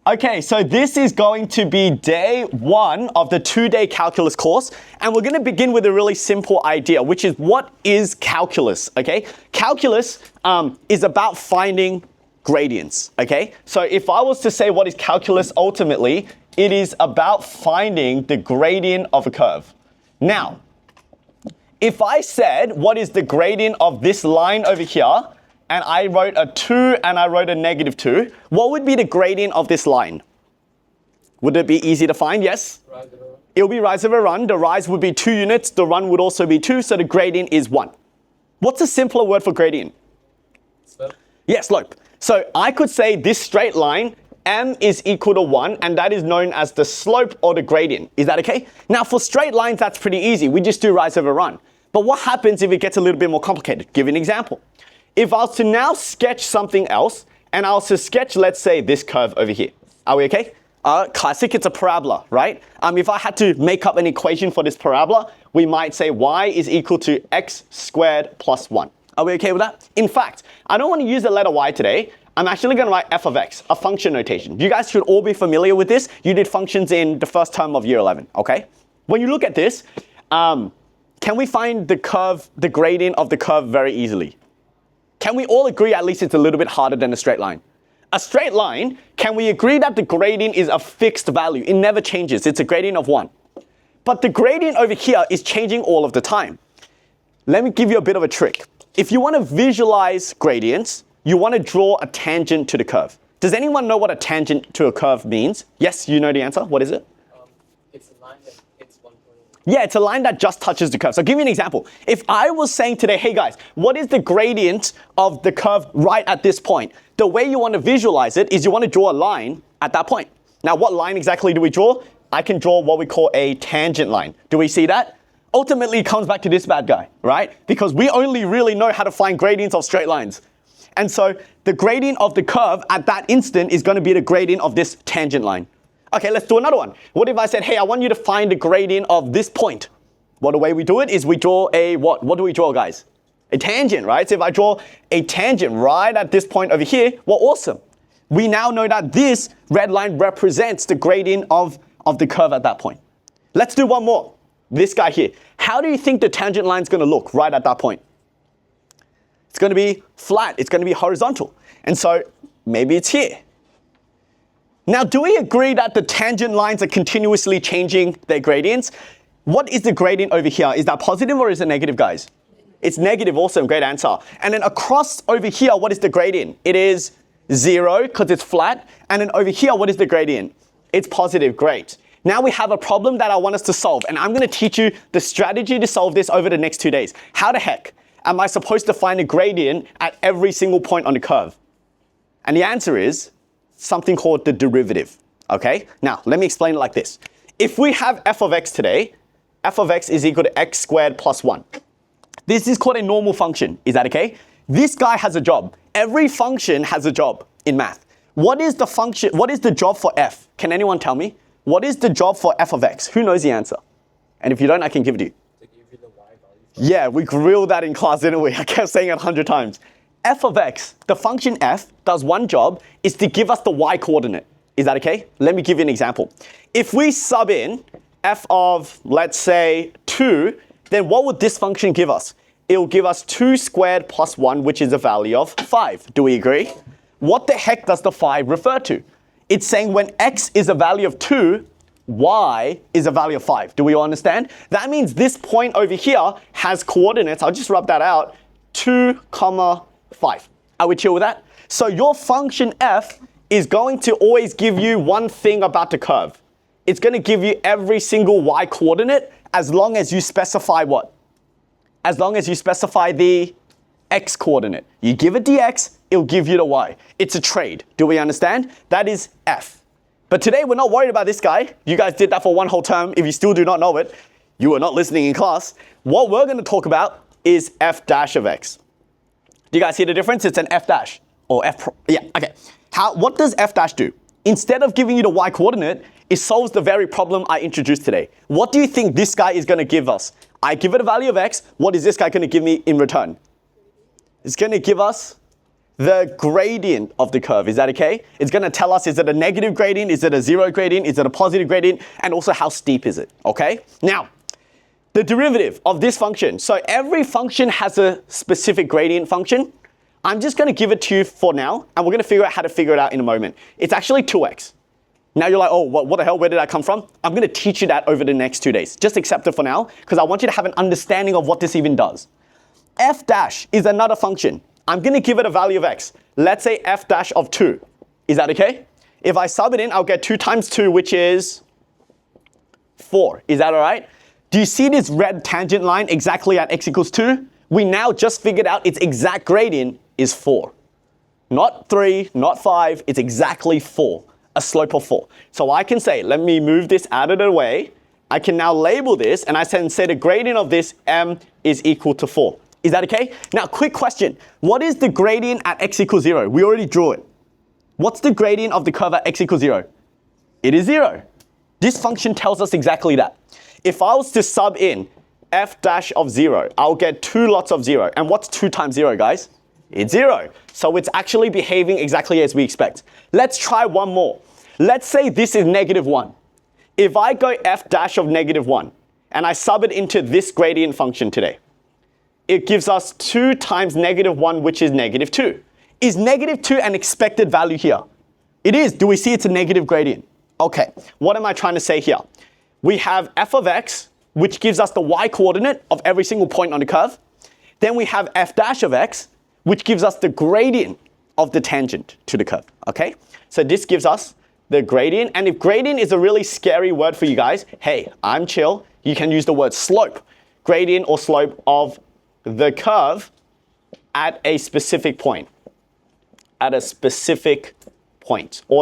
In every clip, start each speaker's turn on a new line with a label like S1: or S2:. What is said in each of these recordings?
S1: Okay, so this is going to be day 1 of the 2-day calculus course, and we're going to begin with a really simple idea, which is what is calculus, okay? Calculus is about finding gradients, okay? So if I was to say what is calculus ultimately, it is about finding the gradient of a curve. Now, if I said what is the gradient of this line over here, and I wrote a 2 and I wrote a -2, what would be the gradient of this line? Would it be easy to find? Yes?
S2: Rise over run.
S1: It will be rise over run. The rise would be 2 units. The run would also be 2, so the gradient is 1. What's a simpler word for gradient?
S2: Slope.
S1: Yes, slope. So I could say this straight line, m is equal to 1, and that is known as the slope or the gradient. Is that okay? Now for straight lines, that's pretty easy. We just do rise over run. But what happens if it gets a little bit more complicated? Give you an example. If I was to now sketch something else, and I was to sketch, let's say, this curve over here. Are we okay? Classic, it's a parabola, right? If I had to make up an equation for this parabola, we might say y is equal to x squared plus 1. Are we okay with that? In fact, I don't want to use the letter y today. I'm actually going to write f of x, a function notation. You guys should all be familiar with this. You did functions in the first term of year 11, okay? When you look at this, can we find the curve, the gradient of the curve very easily? Can we all agree at least it's a little bit harder than a straight line? A straight line, can we agree that the gradient is a fixed value? It never changes. It's a gradient of 1. But the gradient over here is changing all of the time. Let me give you a bit of a trick. If you want to visualize gradients, you want to draw a tangent to the curve. Does anyone know what a tangent to a curve means? Yes, you know the answer. What is it?
S2: It's a line that hits one point.
S1: Yeah, it's a line that just touches the curve. So I'll give you an example. If I was saying today, hey guys, what is the gradient of the curve right at this point? The way you want to visualize it is you want to draw a line at that point. Now, what line exactly do we draw? I can draw what we call a tangent line. Do we see that? Ultimately, it comes back to this bad guy, right? Because we only really know how to find gradients of straight lines. And so the gradient of the curve at that instant is going to be the gradient of this tangent line. Okay, let's do another one. What if I said, hey, I want you to find the gradient of this point? Well, the way we do it is we draw a what? What do we draw, guys? A tangent, right? So if I draw a tangent right at this point over here, well, awesome. We now know that this red line represents the gradient of the curve at that point. Let's do one more. This guy here. How do you think the tangent line is going to look right at that point? It's going to be flat. It's going to be horizontal. And so maybe it's here. Now, do we agree that the tangent lines are continuously changing their gradients? What is the gradient over here? Is that positive or is it negative, guys? It's negative, awesome, great answer. And then across over here, what is the gradient? It is 0 because it's flat. And then over here, what is the gradient? It's positive, great. Now we have a problem that I want us to solve. And I'm going to teach you the strategy to solve this over the next 2 days. How the heck am I supposed to find a gradient at every single point on the curve? And the answer is something called the derivative, okay? Now, let me explain it like this. If we have f of x today, f of x is equal to x squared plus 1. This is called a normal function. Is that okay? This guy has a job. Every function has a job in math. What is the function? What is the job for f? Can anyone tell me? What is the job for f of x? Who knows the answer? And if you don't, I can give it to you.
S2: To give you the y value.
S1: Yeah, we grilled that in class, didn't we? I kept saying it 100 times. F of x, the function f, does one job, is to give us the y coordinate. Is that okay? Let me give you an example. If we sub in f of, let's say, 2, then what would this function give us? It will give us 2 squared plus 1, which is a value of 5. Do we agree? What the heck does the 5 refer to? It's saying when x is a value of 2, y is a value of 5. Do we all understand? That means this point over here has coordinates. I'll just rub that out. 2, 5. Are we chill with that? So your function f is going to always give you one thing about the curve. It's going to give you every single y coordinate as long as you specify what? As long as you specify the x coordinate. You give it the x, it'll give you the y. It's a trade. Do we understand? That is f. But today we're not worried about this guy. You guys did that for one whole term. If you still do not know it, you are not listening in class. What we're going to talk about is f dash of x. Do you guys see the difference? It's an f dash or yeah, okay. What does f dash do? Instead of giving you the y coordinate, it solves the very problem I introduced today. What do you think this guy is going to give us? I give it a value of x. What is this guy going to give me in return? It's going to give us the gradient of the curve. Is that okay? It's going to tell us, is it a negative gradient? Is it a zero gradient? Is it a positive gradient? And also how steep is it, okay? Now, the derivative of this function. So every function has a specific gradient function. I'm just going to give it to you for now, and we're going to figure out how to figure it out in a moment. It's actually 2x. Now you're like, oh, what the hell? Where did that come from? I'm going to teach you that over the next 2 days. Just accept it for now, because I want you to have an understanding of what this even does. F dash is another function. I'm going to give it a value of x. Let's say f dash of 2. Is that okay? If I sub it in, I'll get 2 times 2, which is 4. Is that all right? Do you see this red tangent line exactly at x equals 2? We now just figured out its exact gradient is 4. Not 3, not 5, it's exactly 4. A slope of 4. So I can say, let me move this out of the way. I can now label this, and I can say the gradient of this m is equal to 4. Is that okay? Now, quick question. What is the gradient at x equals 0? We already drew it. What's the gradient of the curve at x equals 0? It is 0. This function tells us exactly that. If I was to sub in f dash of 0, I'll get 2 lots of 0. And what's 2 times 0, guys? It's 0. So it's actually behaving exactly as we expect. Let's try one more. Let's say this is negative 1. If I go f dash of negative 1, and I sub it into this gradient function today, it gives us 2 times negative 1, which is negative 2. Is negative 2 an expected value here? It is. Do we see it's a negative gradient? Okay, what am I trying to say here? We have f of x, which gives us the y coordinate of every single point on the curve. Then we have f dash of x, which gives us the gradient of the tangent to the curve, okay? So this gives us the gradient, and if gradient is a really scary word for you guys, hey, I'm chill. You can use the word slope, gradient or slope of the curve at a specific point, or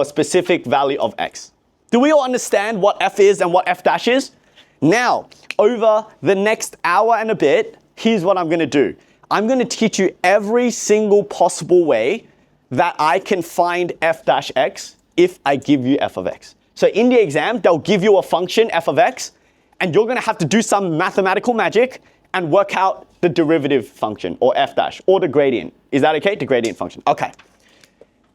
S1: a specific value of x. Do we all understand what f is and what f dash is? Now, over the next hour and a bit, here's what I'm going to do. I'm going to teach you every single possible way that I can find f dash x if I give you f of x. So in the exam, they'll give you a function f of x, and you're going to have to do some mathematical magic and work out the derivative function, or f dash, or the gradient. Is that okay? The gradient function. Okay.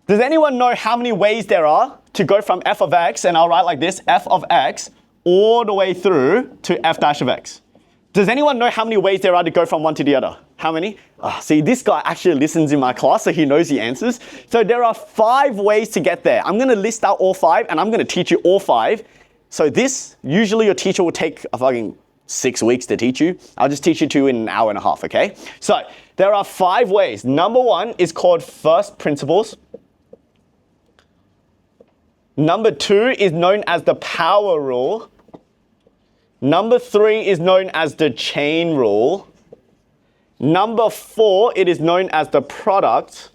S1: Does anyone know how many ways there are to go from f of x, and I'll write like this, f of x, all the way through to f dash of x? Does anyone know how many ways there are to go from one to the other? How many? See, this guy actually listens in my class, so he knows the answers. So there are 5 ways to get there. I'm going to list out all 5, and I'm going to teach you all 5. So this, usually your teacher will take a fucking 6 weeks to teach you. I'll just teach you 2 in an hour and a half, okay? So there are 5 ways. Number 1 is called first principles. Number 2 is known as the power rule. Number 3 is known as the chain rule. Number 4, it is known as the product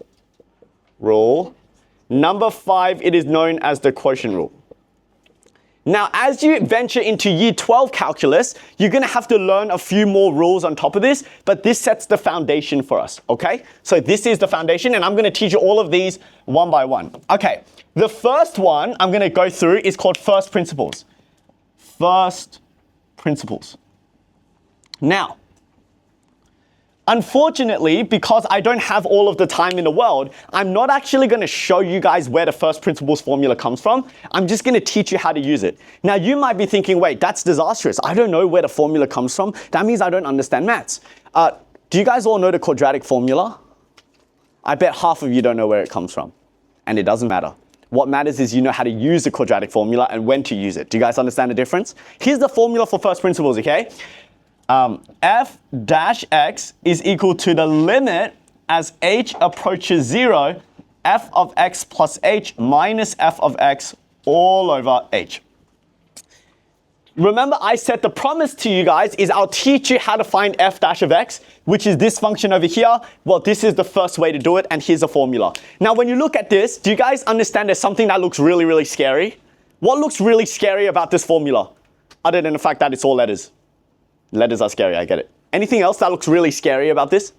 S1: rule. Number 5, it is known as the quotient rule. Now, as you venture into year 12 calculus, you're going to have to learn a few more rules on top of this, but this sets the foundation for us, okay? So this is the foundation, and I'm going to teach you all of these one by one. Okay, the first one I'm going to go through is called first principles. First principles. Now, unfortunately, because I don't have all of the time in the world, I'm not actually going to show you guys where the first principles formula comes from. I'm just going to teach you how to use it. Now, you might be thinking, wait, that's disastrous. I don't know where the formula comes from. That means I don't understand maths. Do you guys all know the quadratic formula? I bet half of you don't know where it comes from. And it doesn't matter. What matters is you know how to use the quadratic formula and when to use it. Do you guys understand the difference? Here's the formula for first principles, okay? F dash x is equal to the limit as h approaches 0, f of x plus h minus f of x all over h. Remember, I said the promise to you guys is I'll teach you how to find f dash of x, which is this function over here. Well, this is the first way to do it, and here's a formula. Now, when you look at this, do you guys understand there's something that looks really, really scary? What looks really scary about this formula, other than the fact that it's all letters? Letters are scary, I get it. Anything else that looks really scary about this?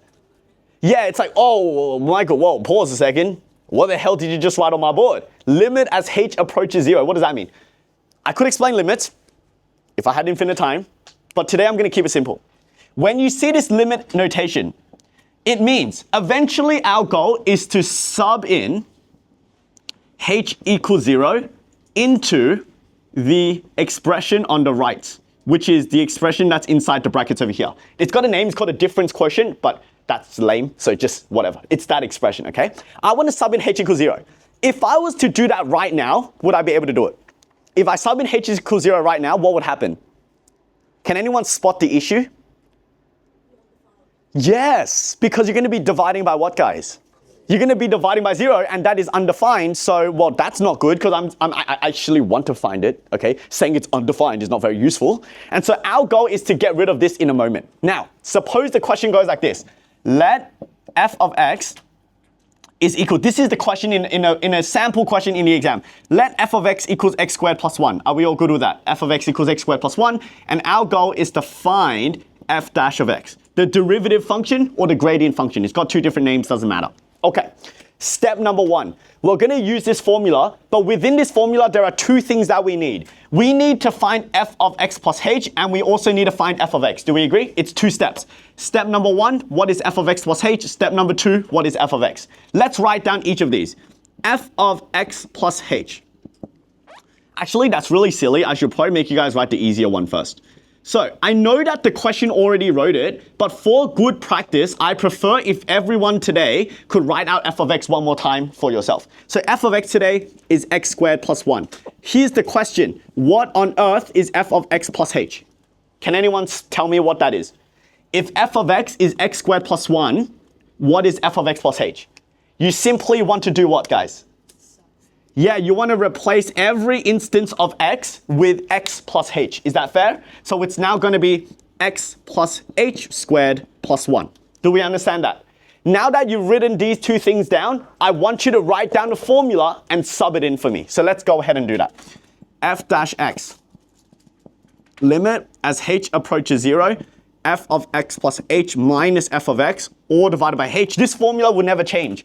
S1: Yeah, it's like, oh, Michael, whoa, pause a second. What the hell did you just write on my board? Limit as h approaches 0. What does that mean? I could explain limits if I had infinite time, but today I'm going to keep it simple. When you see this limit notation, It means eventually our goal is to sub in h equals 0 into the expression on the right, which is the expression that's inside the brackets over here. It's got a name, it's called a difference quotient, but that's lame, so just whatever. It's that expression, okay? I want to sub in h equals 0. If I was to do that right now, would I be able to do it? If I sub in h equals 0 right now, what would happen? Can anyone spot the issue? Yes, because you're going to be dividing by what, guys? You're going to be dividing by 0, and that is undefined. So, well, that's not good because I actually want to find it, okay? Saying it's undefined is not very useful. And so our goal is to get rid of this in a moment. Now, suppose the question goes like this. Let f of x is equal, this is the question in a sample question in the exam. Let f of x equals x squared plus 1. Are we all good with that? F of x equals x squared plus 1. And our goal is to find f dash of x. The derivative function or the gradient function. It's got two different names, doesn't matter. Okay, step number 1. We're going to use this formula, but within this formula, there are two things that we need. We need to find f of x plus h, and we also need to find f of x. Do we agree? It's 2 steps. Step number 1, what is f of x plus h? Step number 2, what is f of x? Let's write down each of these. F of x plus h. Actually, that's really silly. I should probably make you guys write the easier one first. So I know that the question already wrote it, but for good practice, I prefer if everyone today could write out f of x one more time for yourself. So f of x today is x squared plus 1. Here's the question. What on earth is f of x plus h? Can anyone tell me what that is? If f of x is x squared plus 1, what is f of x plus h? You simply want to do what, guys? Yeah, you want to replace every instance of x with x plus h. Is that fair? So it's now going to be x plus h squared plus 1. Do we understand that? Now that you've written these two things down, I want you to write down the formula and sub it in for me. So let's go ahead and do that. F dash x. Limit as h approaches 0, f of x plus h minus f of x, all divided by h. This formula will never change.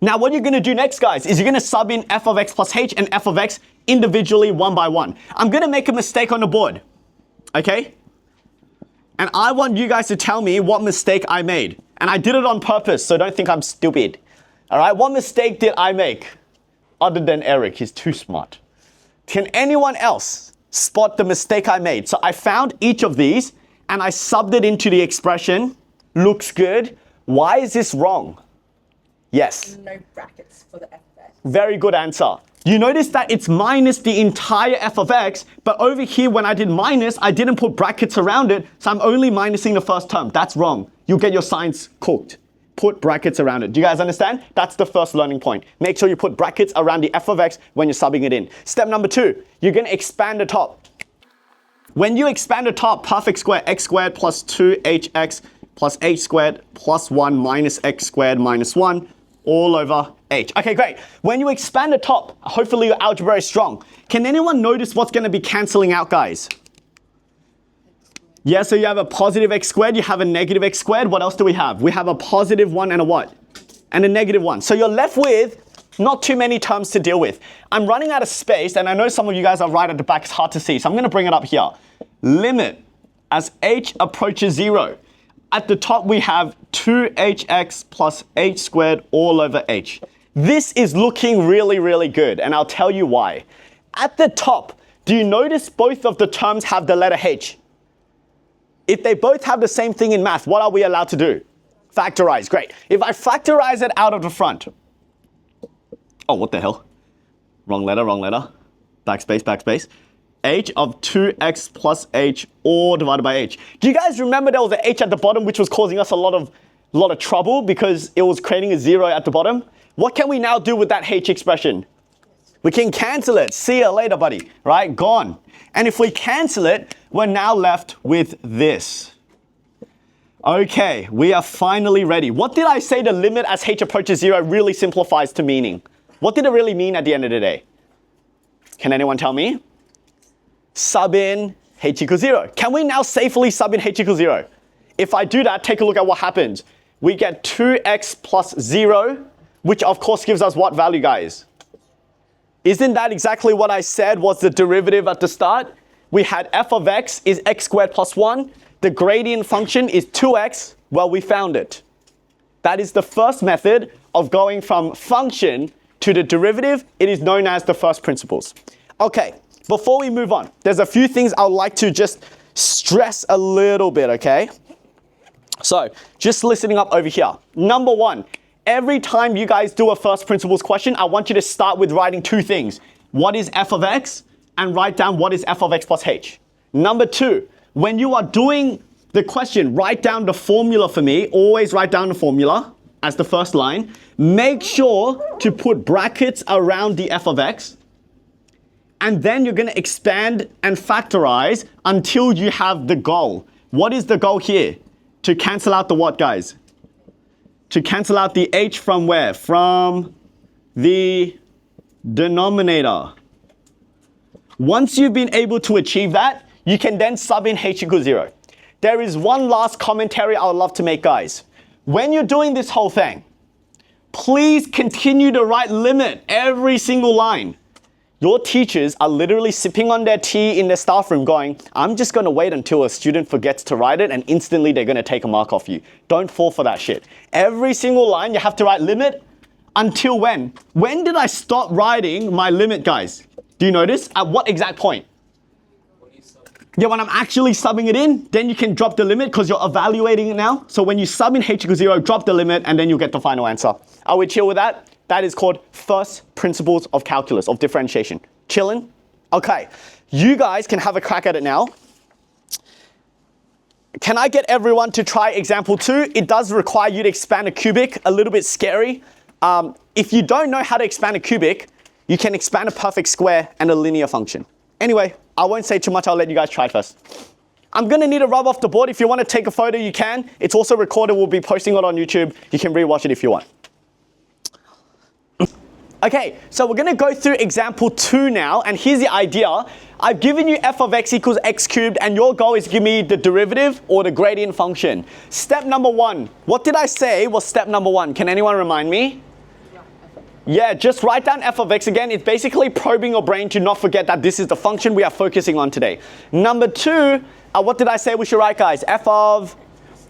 S1: Now what you're going to do next, guys, is you're going to sub in f of x plus h and f of x individually one by one. I'm going to make a mistake on the board, okay? And I want you guys to tell me what mistake I made. And I did it on purpose, so don't think I'm stupid. All right, what mistake did I make? Other than Eric, he's too smart. Can anyone else spot the mistake I made? So I found each of these and I subbed it into the expression. Looks good. Why is this wrong? Yes.
S3: No brackets for the f of x.
S1: Very good answer. You notice that it's minus the entire f of x, but over here when I did minus, I didn't put brackets around it, so I'm only minusing the first term. That's wrong. You'll get your signs cooked. Put brackets around it. Do you guys understand? That's the first learning point. Make sure you put brackets around the f of x when you're subbing it in. Step number 2, you're going to expand the top. When you expand the top, perfect square, x squared plus 2hx plus h squared plus 1 minus x squared minus 1 all over h. Okay, great. When you expand the top, hopefully your algebra is strong. Can anyone notice what's going to be canceling out, guys? Yeah, so you have a positive x squared, you have a negative x squared. What else do we have? We have a positive 1 and a what? And a negative 1. So you're left with not too many terms to deal with. I'm running out of space, and I know some of you guys are right at the back. It's hard to see, so I'm going to bring it up here. Limit as h approaches 0. At the top, we have 2hx plus h squared all over h. This is looking really, really good, and I'll tell you why. At the top, do you notice both of the terms have the letter h? If they both have the same thing in math, what are we allowed to do? Factorize, great. If I factorize it out of the front, oh, what the hell? Wrong letter, backspace, backspace. H of 2x plus h all divided by h. Do you guys remember there was an h at the bottom which was causing us a lot of trouble because it was creating a 0 at the bottom? What can we now do with that h expression? We can cancel it. See you later, buddy. Right? Gone. And if we cancel it, we're now left with this. Okay, we are finally ready. What did I say the limit as h approaches 0 really simplifies to meaning? What did it really mean at the end of the day? Can anyone tell me? Sub in h equals 0. Can we now safely sub in h equals 0? If I do that, take a look at what happens. We get 2x plus 0, which of course gives us what value, guys? Isn't that exactly what I said was the derivative at the start? We had f of x is x squared plus 1. the gradient function is 2x, well, we found it. That is the first method of going from function to the derivative. It is known as the first principles. Okay, before we move on, there's a few things I would like to just stress a little bit, okay? So, just listening up over here. Number one, every time you guys do a first principles question, I want you to start with writing two things. What is f of x? And write down what is f of x plus h. Number two, when you are doing the question, write down the formula for me. Always write down the formula as the first line. Make sure to put brackets around the f of x. And then you're going to expand and factorize until you have the goal. What is the goal here? To cancel out the what, guys? To cancel out the h from where? From the denominator. Once you've been able to achieve that, you can then sub in h equals 0. There is one last commentary I would love to make, guys. When you're doing this whole thing, please continue to write limit every single line. Your teachers are literally sipping on their tea in their staff room going, I'm just going to wait until a student forgets to write it and instantly they're going to take a mark off you. Don't fall for that shit. Every single line you have to write limit until when? When did I stop writing my limit, guys? Do you notice? At what exact point? Yeah, when I'm actually subbing it in, then you can drop the limit because you're evaluating it now. So when you sub in h equals 0, drop the limit and then you'll get the final answer. Are we chill with that? That is called first principles of calculus, of differentiation. Chillin'? Okay, you guys can have a crack at it now. Can I get everyone to try example 2? It does require you to expand a cubic, a little bit scary. If you don't know how to expand a cubic, you can expand a perfect square and a linear function. Anyway, I won't say too much, I'll let you guys try first. I'm gonna need to rub off the board. If you wanna take a photo, you can. It's also recorded, we'll be posting it on YouTube. You can rewatch it if you want. Okay, so we're gonna go through example 2 now, and here's the idea. I've given you f of x equals x cubed, and your goal is to give me the derivative or the gradient function. Step number 1, what did I say was step number 1? Can anyone remind me? Yeah, just write down f of x again. It's basically probing your brain to not forget that this is the function we are focusing on today. Number 2, what did I say we should write, guys? F of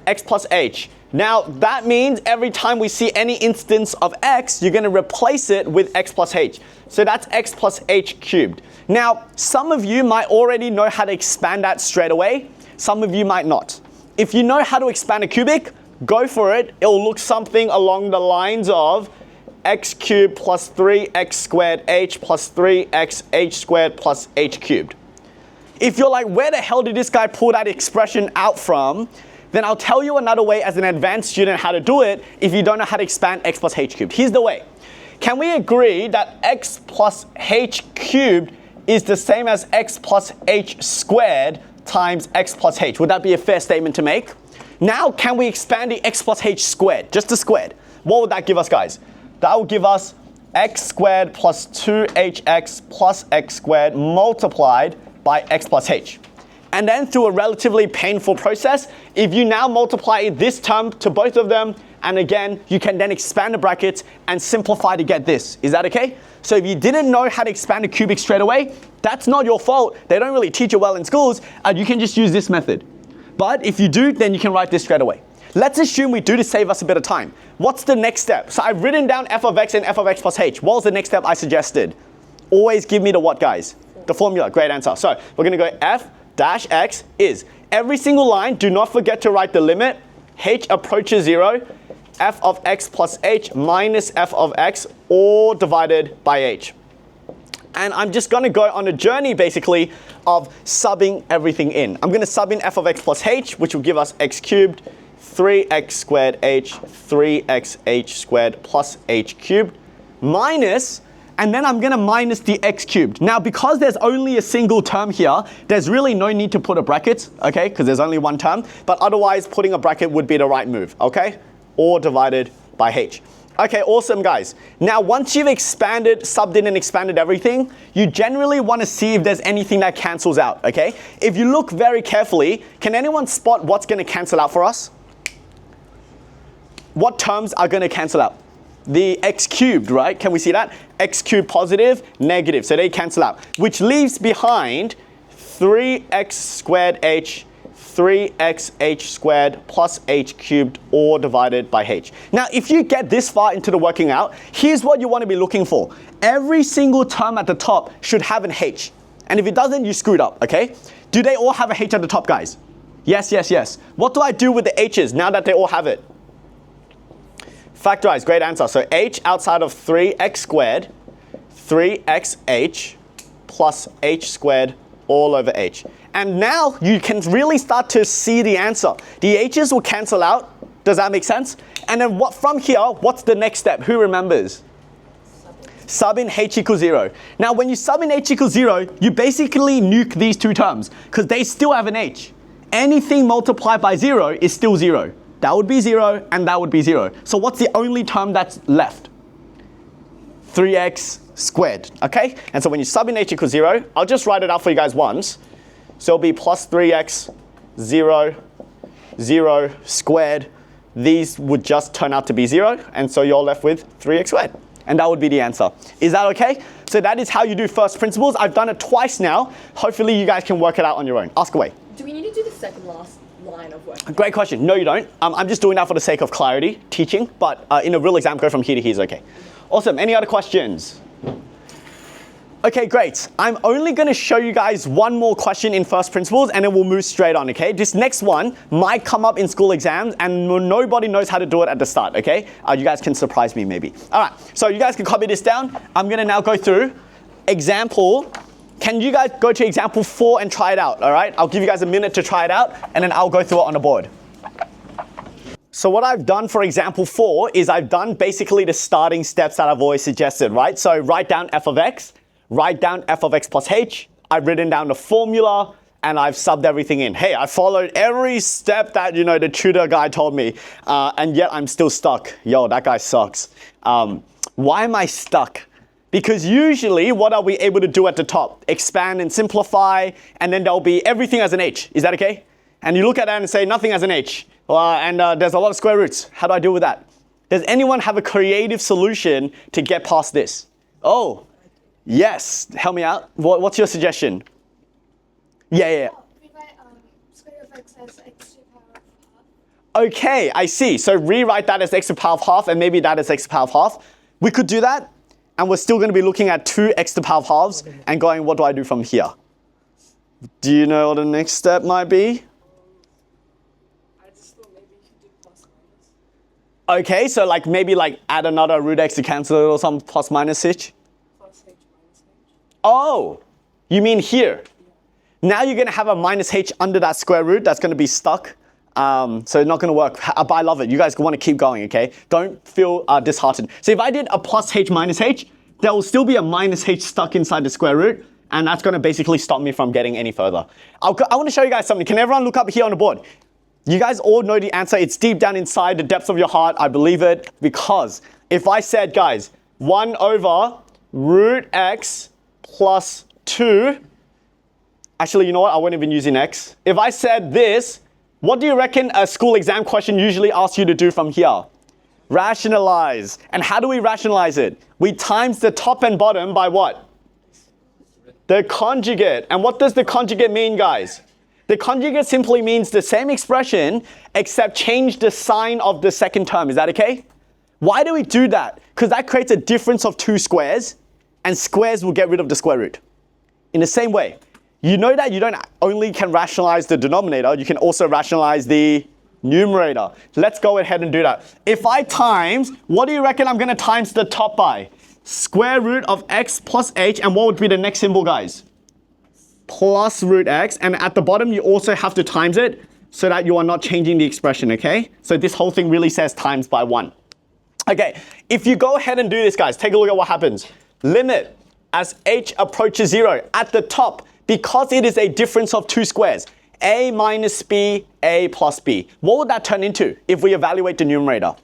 S1: x plus h. Now, that means every time we see any instance of x, you're going to replace it with x plus h. So that's x plus h cubed. Now, some of you might already know how to expand that straight away. Some of you might not. If you know how to expand a cubic, go for it. It'll look something along the lines of x cubed plus 3x squared h plus 3x h squared plus h cubed. If you're like, where the hell did this guy pull that expression out from? Then I'll tell you another way as an advanced student how to do it if you don't know how to expand x plus h cubed. Here's the way. Can we agree that x plus h cubed is the same as x plus h squared times x plus h? Would that be a fair statement to make? Now, can we expand the x plus h squared, just the squared? What would that give us, guys? That will give us x squared plus 2hx plus x squared multiplied by x plus h. And then through a relatively painful process, if you now multiply this term to both of them, and again, you can then expand the brackets and simplify to get this. Is that okay? So if you didn't know how to expand a cubic straight away, that's not your fault. They don't really teach it well in schools, and you can just use this method. But if you do, then you can write this straight away. Let's assume we do to save us a bit of time. What's the next step? So I've written down f of x and f of x plus h. What was the next step I suggested? Always give me the what, guys? The formula. Great answer. So we're going to go f dash x is every single line, do not forget to write the limit. H approaches 0. F of x plus h minus f of x all divided by h. And I'm just going to go on a journey basically of subbing everything in. I'm going to sub in f of x plus h, which will give us x cubed, 3x squared h, 3x h squared plus h cubed, minus, and then I'm going to minus the x cubed. Now, because there's only a single term here, there's really no need to put a bracket, okay, because there's only one term. But otherwise, putting a bracket would be the right move, okay? Or divided by h. Okay, awesome, guys. Now, once you've expanded, subbed in and expanded everything, you generally want to see if there's anything that cancels out, okay? If you look very carefully, can anyone spot what's going to cancel out for us? What terms are going to cancel out? The x cubed, right? Can we see that? X cubed positive, negative. So they cancel out, which leaves behind 3x squared h, 3xh squared plus h cubed all divided by h. Now, if you get this far into the working out, here's what you want to be looking for. Every single term at the top should have an h. And if it doesn't, you screwed up, okay? Do they all have a h at the top, guys? Yes, yes, yes. What do I do with the h's now that they all have it? Factorize, great answer. So h outside of 3x squared, 3xh plus h squared all over h. And now you can really start to see the answer. The h's will cancel out. Does that make sense? And then what from here, what's the next step? Who remembers? Sub in h equals 0. Now when you sub in h equals 0, you basically nuke these two terms because they still have an h. Anything multiplied by 0 is still 0. That would be 0 and that would be 0. So what's the only term that's left? 3x squared, okay? And so when you sub in h equals 0, I'll just write it out for you guys once. So it'll be plus 3x 0, 0 squared. These would just turn out to be 0, and so you're left with 3x squared. And that would be the answer. Is that okay? So that is how you do first principles. I've done it twice now. Hopefully you guys can work it out on your own. Ask away.
S3: Do we need to do the second last line of work?
S1: Great question. No, you don't. I'm just doing that for the sake of clarity, teaching, but in a real exam, go from here to here is okay. Awesome. Any other questions? Okay, great. I'm only going to show you guys one more question in first principles and then we'll move straight on, okay? This next one might come up in school exams and nobody knows how to do it at the start, okay? You guys can surprise me maybe. All right, so you guys can copy this down. I'm going to now go through example. Can you guys go to example 4 and try it out, all right? I'll give you guys a minute to try it out and then I'll go through it on the board. So what I've done for example 4 is I've done basically the starting steps that I've always suggested, right? So write down f of x. Write down f of x plus h. I've written down the formula and I've subbed everything in. Hey, I followed every step that, the tutor guy told me, and yet I'm still stuck. Yo, that guy sucks. Why am I stuck? Because usually, what are we able to do at the top? Expand and simplify, and then there'll be everything as an h. Is that okay? And you look at that and say nothing as an h. And there's a lot of square roots. How do I deal with that? Does anyone have a creative solution to get past this? Oh. Yes, help me out. What's your suggestion? Yeah.
S4: Rewrite square root of x as x to the power of half.
S1: Okay, I see. So rewrite that as x to the power of half and maybe that as x to the power of half. We could do that and we're still going to be looking at 2x to the power of halves and going, what do I do from here? Do you know what the next step might be?
S2: I just thought maybe you could do plus minus.
S1: Okay, so maybe add another root x to cancel it or some plus minus h.
S2: Plus h minus h.
S1: Oh, you mean here? Now you're going to have a minus h under that square root that's going to be stuck. So it's not going to work. But I love it. You guys want to keep going, okay? Don't feel disheartened. So if I did a plus h minus h, there will still be a minus h stuck inside the square root. And that's going to basically stop me from getting any further. I want to show you guys something. Can everyone look up here on the board? You guys all know the answer. It's deep down inside the depths of your heart. I believe it. Because if I said, guys, 1 over root x plus 2. Actually, you know what? I won't even use an x. If I said this, what do you reckon a school exam question usually asks you to do from here? Rationalize. And how do we rationalize it? We times the top and bottom by what? The conjugate. And what does the conjugate mean, guys? The conjugate simply means the same expression, except change the sign of the second term. Is that okay? Why do we do that? Because that creates a difference of two squares, and squares will get rid of the square root. In the same way, you know that you don't only can rationalize the denominator, you can also rationalize the numerator. Let's go ahead and do that. If I times, what do you reckon I'm going to times the top by? Square root of x plus h, and what would be the next symbol, guys? Plus root x, and at the bottom you also have to times it so that you are not changing the expression, okay? So this whole thing really says times by 1. Okay, if you go ahead and do this, guys, take a look at what happens. Limit as h approaches 0 at the top, because it is a difference of two squares, a minus b, a plus b. What would that turn into if we evaluate the numerator?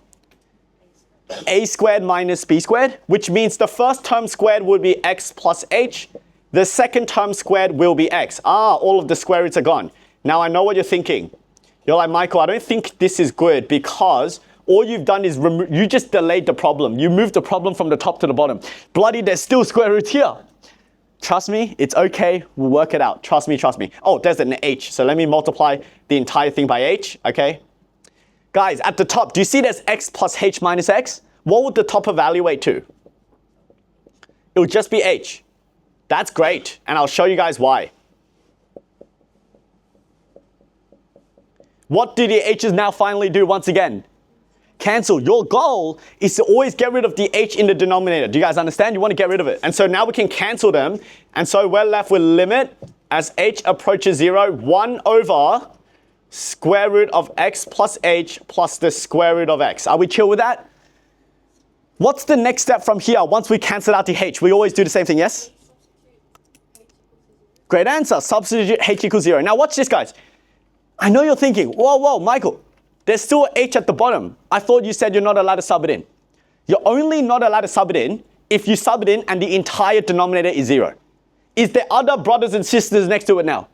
S1: A squared minus b squared, which means the first term squared would be x plus h. The second term squared will be x. All of the square roots are gone. Now I know what you're thinking. You're like, Michael, I don't think this is good because all you've done is you just delayed the problem. You moved the problem from the top to the bottom. Bloody, there's still square roots here. Trust me, it's okay. We'll work it out. Trust me, trust me. Oh, there's an h. So let me multiply the entire thing by h, okay? Guys, at the top, do you see there's x plus h minus x? What would the top evaluate to? It would just be h. That's great, and I'll show you guys why. What do the h's now finally do once again? Cancel. Your goal is to always get rid of the h in the denominator. Do you guys understand? You want to get rid of it. And so now we can cancel them. And so we're left with limit as h approaches 0, 1 over square root of x plus h plus the square root of x. Are we chill with that? What's the next step from here once we cancel out the h? We always do the same thing, yes? Great answer. Substitute h equals 0. Now watch this, guys. I know you're thinking, whoa, whoa, Michael, there's still an h at the bottom. I thought you said you're not allowed to sub it in. You're only not allowed to sub it in if you sub it in and the entire denominator is 0. Is there other brothers and sisters next to it now?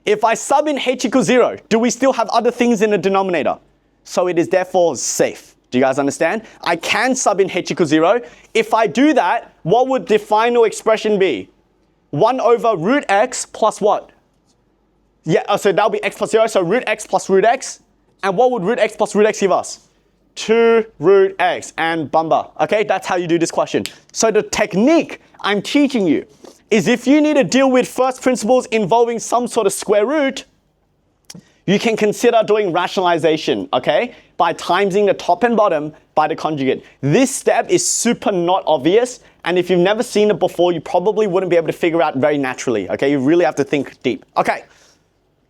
S1: If I sub in h equals 0, do we still have other things in the denominator? So it is therefore safe. Do you guys understand? I can sub in h equals 0. If I do that, what would the final expression be? 1 over root x plus what? Yeah, so that'll be x plus 0, so root x plus root x. And what would root x plus root x give us? 2 root x and bumba. Okay, that's how you do this question. So the technique I'm teaching you is if you need to deal with first principles involving some sort of square root, you can consider doing rationalization, okay? By timesing the top and bottom by the conjugate. This step is super not obvious, and if you've never seen it before, you probably wouldn't be able to figure out very naturally, okay? You really have to think deep. Okay,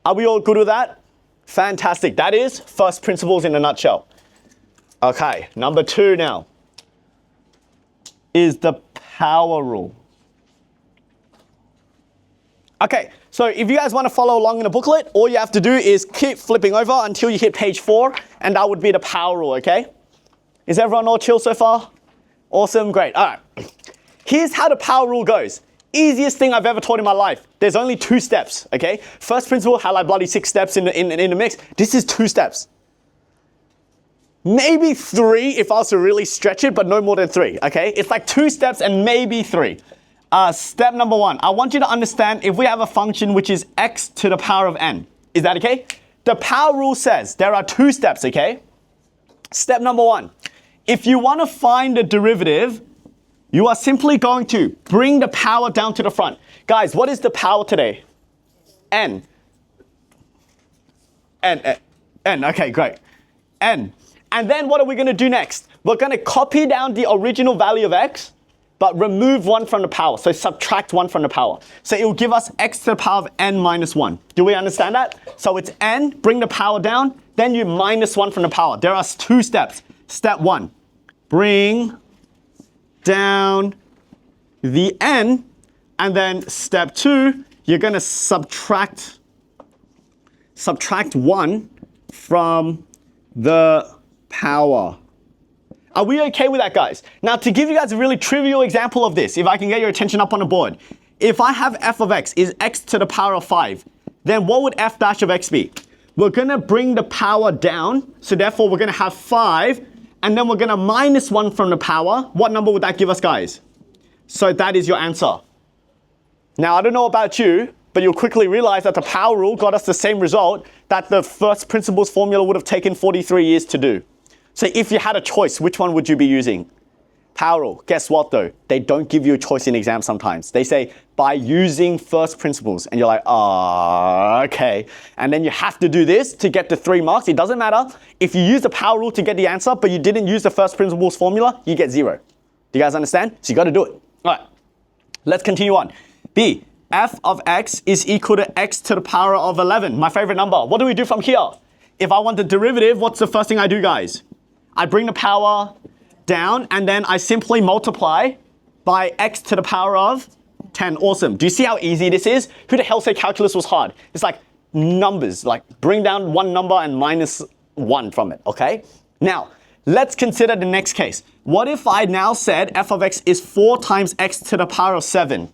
S1: are we all good with that? Fantastic. That is first principles in a nutshell. Okay, number 2 now is the power rule. Okay, so if you guys want to follow along in the booklet, all you have to do is keep flipping over until you hit page 4, and that would be the power rule, okay? Is everyone all chill so far? Awesome, great. All right. Here's how the power rule goes. Easiest thing I've ever taught in my life. There's only 2 steps, okay? First principle had like bloody 6 steps in the mix. This is 2 steps. Maybe 3 if I was to really stretch it, but no more than 3, okay? It's like 2 steps and maybe 3. Step number 1, I want you to understand if we have a function which is x to the power of n. Is that okay? The power rule says there are 2 steps, okay? Step number 1, if you want to find the derivative, you are simply going to bring the power down to the front. Guys, what is the power today? N. N, okay, great. N. And then what are we going to do next? We're going to copy down the original value of x, but remove 1 from the power. So subtract 1 from the power. So it will give us x to the power of n minus 1. Do we understand that? So it's n, bring the power down, then you minus 1 from the power. There are 2 steps. Step 1, bring down the n, and then step 2, you're going to subtract 1 from the power. Are we okay with that, guys? Now, to give you guys a really trivial example of this, if I can get your attention up on the board, if I have f of x is x to the power of 5, then what would f dash of x be? We're going to bring the power down, so therefore we're going to have 5, and then we're going to minus 1 from the power. What number would that give us, guys? So that is your answer. Now, I don't know about you, but you'll quickly realize that the power rule got us the same result that the first principles formula would have taken 43 years to do. So if you had a choice, which one would you be using? Power rule. Guess what, though? They don't give you a choice in exams sometimes. They say, by using first principles. And you're like, okay. And then you have to do this to get the 3 marks. It doesn't matter. If you use the power rule to get the answer, but you didn't use the first principles formula, you get 0. Do you guys understand? So you got to do it. All right. Let's continue on. B, f of x is equal to x to the power of 11. My favorite number. What do we do from here? If I want the derivative, what's the first thing I do, guys? I bring the power down, and then I simply multiply by x to the power of 10. Awesome. Do you see how easy this is? Who the hell said calculus was hard? It's like numbers, like bring down one number and minus 1 from it, okay? Now, let's consider the next case. What if I now said f of x is 4 times x to the power of 7?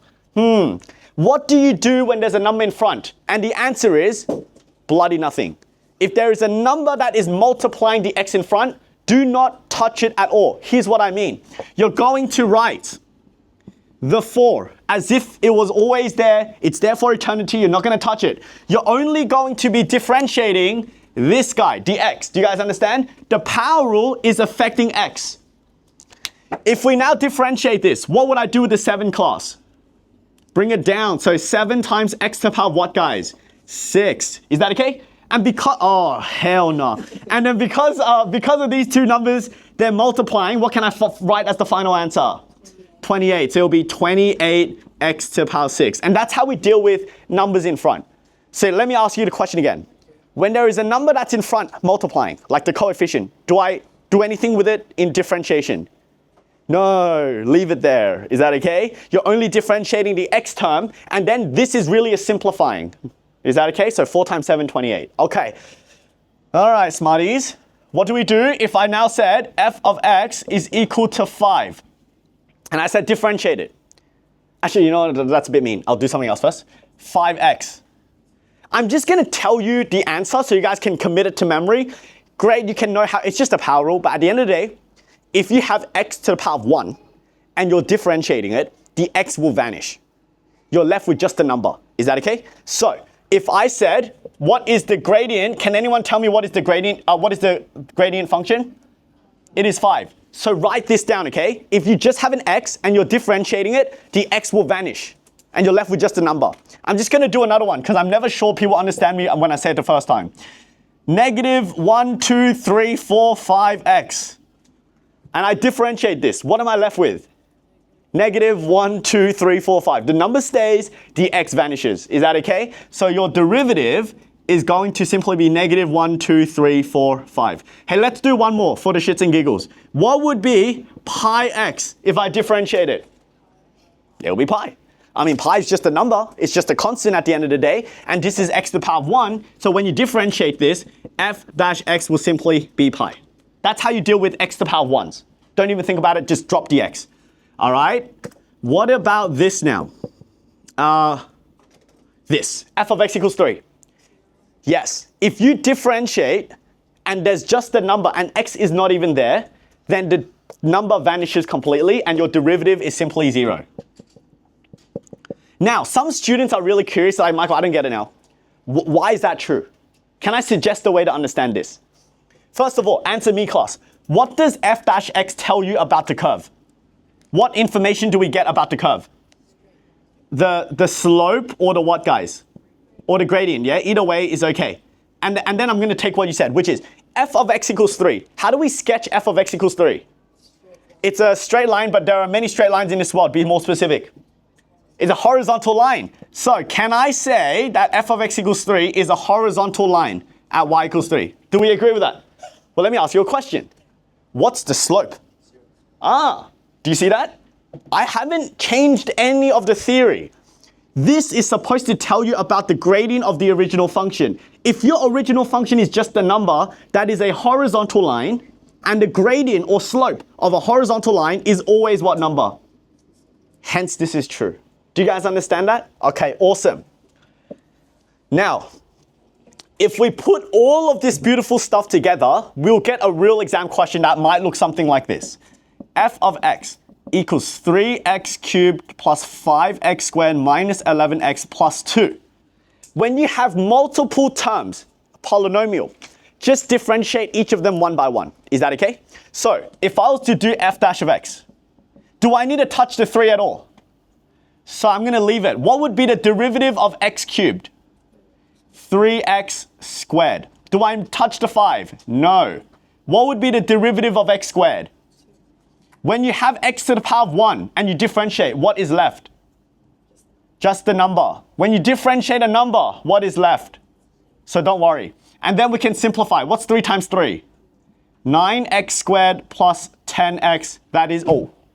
S1: What do you do when there's a number in front? And the answer is bloody nothing. If there is a number that is multiplying the x in front, do not touch it at all. Here's what I mean. You're going to write the 4, as if it was always there. It's there for eternity. You're not going to touch it. You're only going to be differentiating this guy, dx. Do you guys understand? The power rule is affecting x. If we now differentiate this, what would I do with the 7 class? Bring it down. So 7 times x to the power of what, guys? 6. Is that okay? And because, oh, hell no. And then because of these two numbers, they're multiplying. What can I write as the final answer? 28. So it'll be 28x to the power 6. And that's how we deal with numbers in front. So let me ask you the question again. When there is a number that's in front multiplying, like the coefficient, do I do anything with it in differentiation? No, leave it there. Is that okay? You're only differentiating the x term, and then this is really a simplifying. Is that okay? So 4 times 7, 28. Okay. All right, smarties. What do we do if I now said f of x is equal to 5? And I said differentiate it. Actually, you know what? That's a bit mean. I'll do something else first. 5x. I'm just going to tell you the answer so you guys can commit it to memory. Great, you can know how. It's just a power rule, but at the end of the day, if you have x to the power of 1 and you're differentiating it, the x will vanish. You're left with just a number. Is that okay? So if I said, what is the gradient? Can anyone tell me what is the gradient function? It is 5. So write this down, okay? If you just have an x and you're differentiating it, the x will vanish and you're left with just a number. I'm just going to do another one because I'm never sure people understand me when I say it the first time. Negative 1, 2, 3, 4, 5x. And I differentiate this. What am I left with? Negative 1, 2, 3, 4, 5. The number stays, the x vanishes. Is that okay? So your derivative is going to simply be negative 1, 2, 3, 4, 5. Hey, let's do one more for the shits and giggles. What would be pi x if I differentiate it? It'll be pi. I mean, pi is just a number. It's just a constant at the end of the day. And this is x to the power of 1. So when you differentiate this, f dash x will simply be pi. That's how you deal with x to the power of 1s. Don't even think about it. Just drop the x. All right? What about this now? This. F of x equals 3. Yes. If you differentiate and there's just a number and x is not even there, then the number vanishes completely and your derivative is simply 0. Now, some students are really curious, like, Michael, I don't get it now. Why is that true? Can I suggest a way to understand this? First of all, answer me, class. What does f dash x tell you about the curve? What information do we get about the curve? The slope or the what, guys? Or the gradient, yeah? Either way is okay. And then I'm going to take what you said, which is f of x equals 3. How do we sketch f of x equals 3? It's a straight line, but there are many straight lines in this world. Be more specific. It's a horizontal line. So can I say that f of x equals 3 is a horizontal line at y equals 3? Do we agree with that? Well, let me ask you a question. What's the slope? Do you see that? I haven't changed any of the theory. This is supposed to tell you about the gradient of the original function. If your original function is just a number, that is a horizontal line, and the gradient or slope of a horizontal line is always what number? Hence, this is true. Do you guys understand that? Okay, awesome. Now, if we put all of this beautiful stuff together, we'll get a real exam question that might look something like this. F of x equals 3x cubed plus 5x squared minus 11x plus 2. When you have multiple terms, polynomial, just differentiate each of them one by one. Is that okay? So, if I was to do f dash of x, do I need to touch the 3 at all? So I'm going to leave it. What would be the derivative of x cubed? 3x squared. Do I touch the 5? No. What would be the derivative of x squared? When you have x to the power of 1 and you differentiate, what is left? Just the number. When you differentiate a number, what is left? So don't worry. And then we can simplify. What's 3 times 3? 9x squared plus 10x. That is,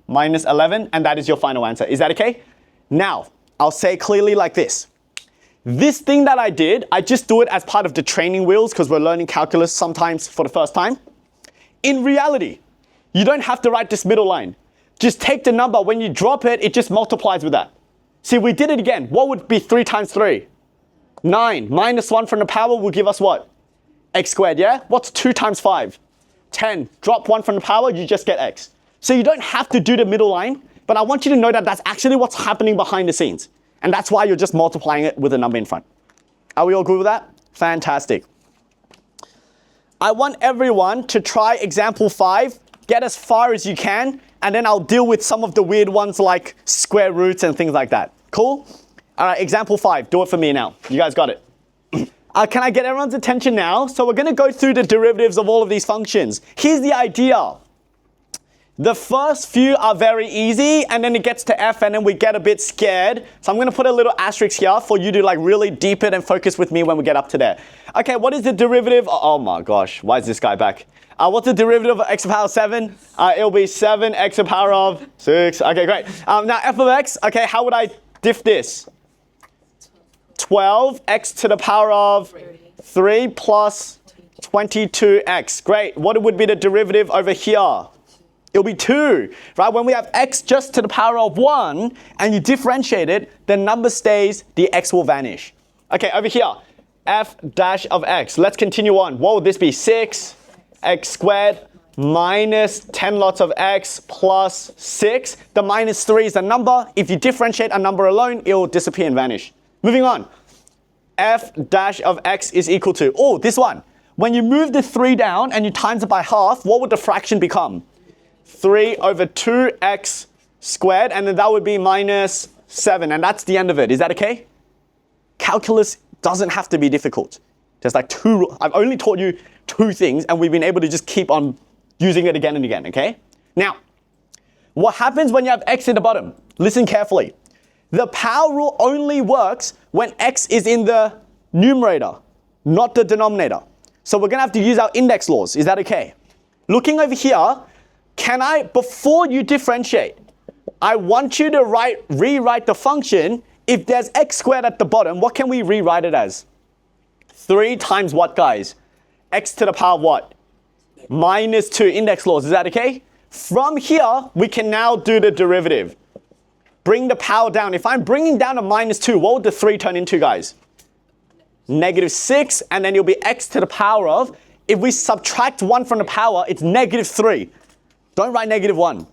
S1: minus 11. And that is your final answer. Is that okay? Now, I'll say clearly like this. This thing that I did, I just do it as part of the training wheels because we're learning calculus sometimes for the first time. In reality, you don't have to write this middle line. Just take the number. When you drop it, it just multiplies with that. See, we did it again. What would be 3 times 3? 9. Minus 1 from the power will give us what? X squared, yeah? What's 2 times 5? 10. Drop 1 from the power, you just get x. So you don't have to do the middle line. but I want you to know that that's actually what's happening behind the scenes. And that's why you're just multiplying it with a number in front. Are we all good with that? Fantastic. I want everyone to try example 5, get as far as you can, and then I'll deal with some of the weird ones like square roots and things like that. Cool? All right, example 5, do it for me now. You guys got it. Can I get everyone's attention now? So we're gonna go through the derivatives of all of these functions. Here's the idea. The first few are very easy, and then it gets to f, and then we get a bit scared. So I'm gonna put a little asterisk here for you to like really deep it and focus with me when we get up to there. Okay, what is the derivative? Oh my gosh, why is this guy back? What's the derivative of x to the power of 7? It'll be 7 x to the power of 6. Okay, great. Now f of x, okay, how would I diff this? 12 x to the power of 3 plus 22x. Great. What would be the derivative over here? It'll be 2, right? When we have x just to the power of 1 and you differentiate it, the number stays, the x will vanish. Okay, over here, f dash of x. Let's continue on. What would this be? 6 x squared minus 10 lots of x plus 6. The minus 3 is the number. If you differentiate a number alone, it will disappear and vanish. Moving on. F dash of x is equal to, oh, this one. When you move the 3 down and you times it by half, what would the fraction become? 3 over 2x squared, and then that would be minus 7, and that's the end of it. Is that okay? Calculus doesn't have to be difficult. There's like I've only taught you 2 things, and we've been able to just keep on using it again and again, okay? Now, what happens when you have x at the bottom? Listen carefully. The power rule only works when x is in the numerator, not the denominator. So we're gonna have to use our index laws. Is that okay? Looking over here, before you differentiate, I want you to rewrite the function. If there's x squared at the bottom, what can we rewrite it as? 3 times what, guys? X to the power of what? Minus 2, index laws. Is that okay? From here, we can now do the derivative. Bring the power down. If I'm bringing down a minus 2, what would the 3 turn into, guys? Negative 6, and then it'll be x to the power of, if we subtract 1 from the power, it's negative 3. Don't write negative 1.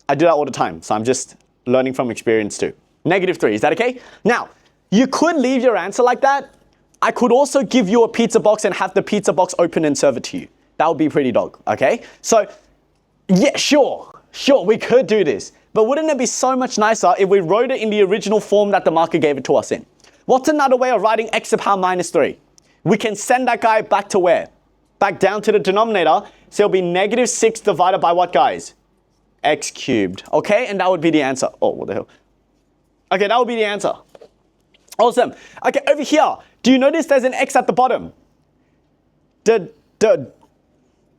S1: I do that all the time, so I'm just learning from experience too. Negative 3, is that okay? Now, you could leave your answer like that. I could also give you a pizza box and have the pizza box open and serve it to you. That would be pretty dog, okay? So, yeah, sure, we could do this. But wouldn't it be so much nicer if we wrote it in the original form that the marker gave it to us in? What's another way of writing x to the power minus 3? We can send that guy back to where? Back down to the denominator. So it'll be negative 6 divided by what, guys? X cubed. Okay, and that would be the answer. Oh, what the hell? Okay, that would be the answer. Awesome. Okay, over here, do you notice there's an x at the bottom? The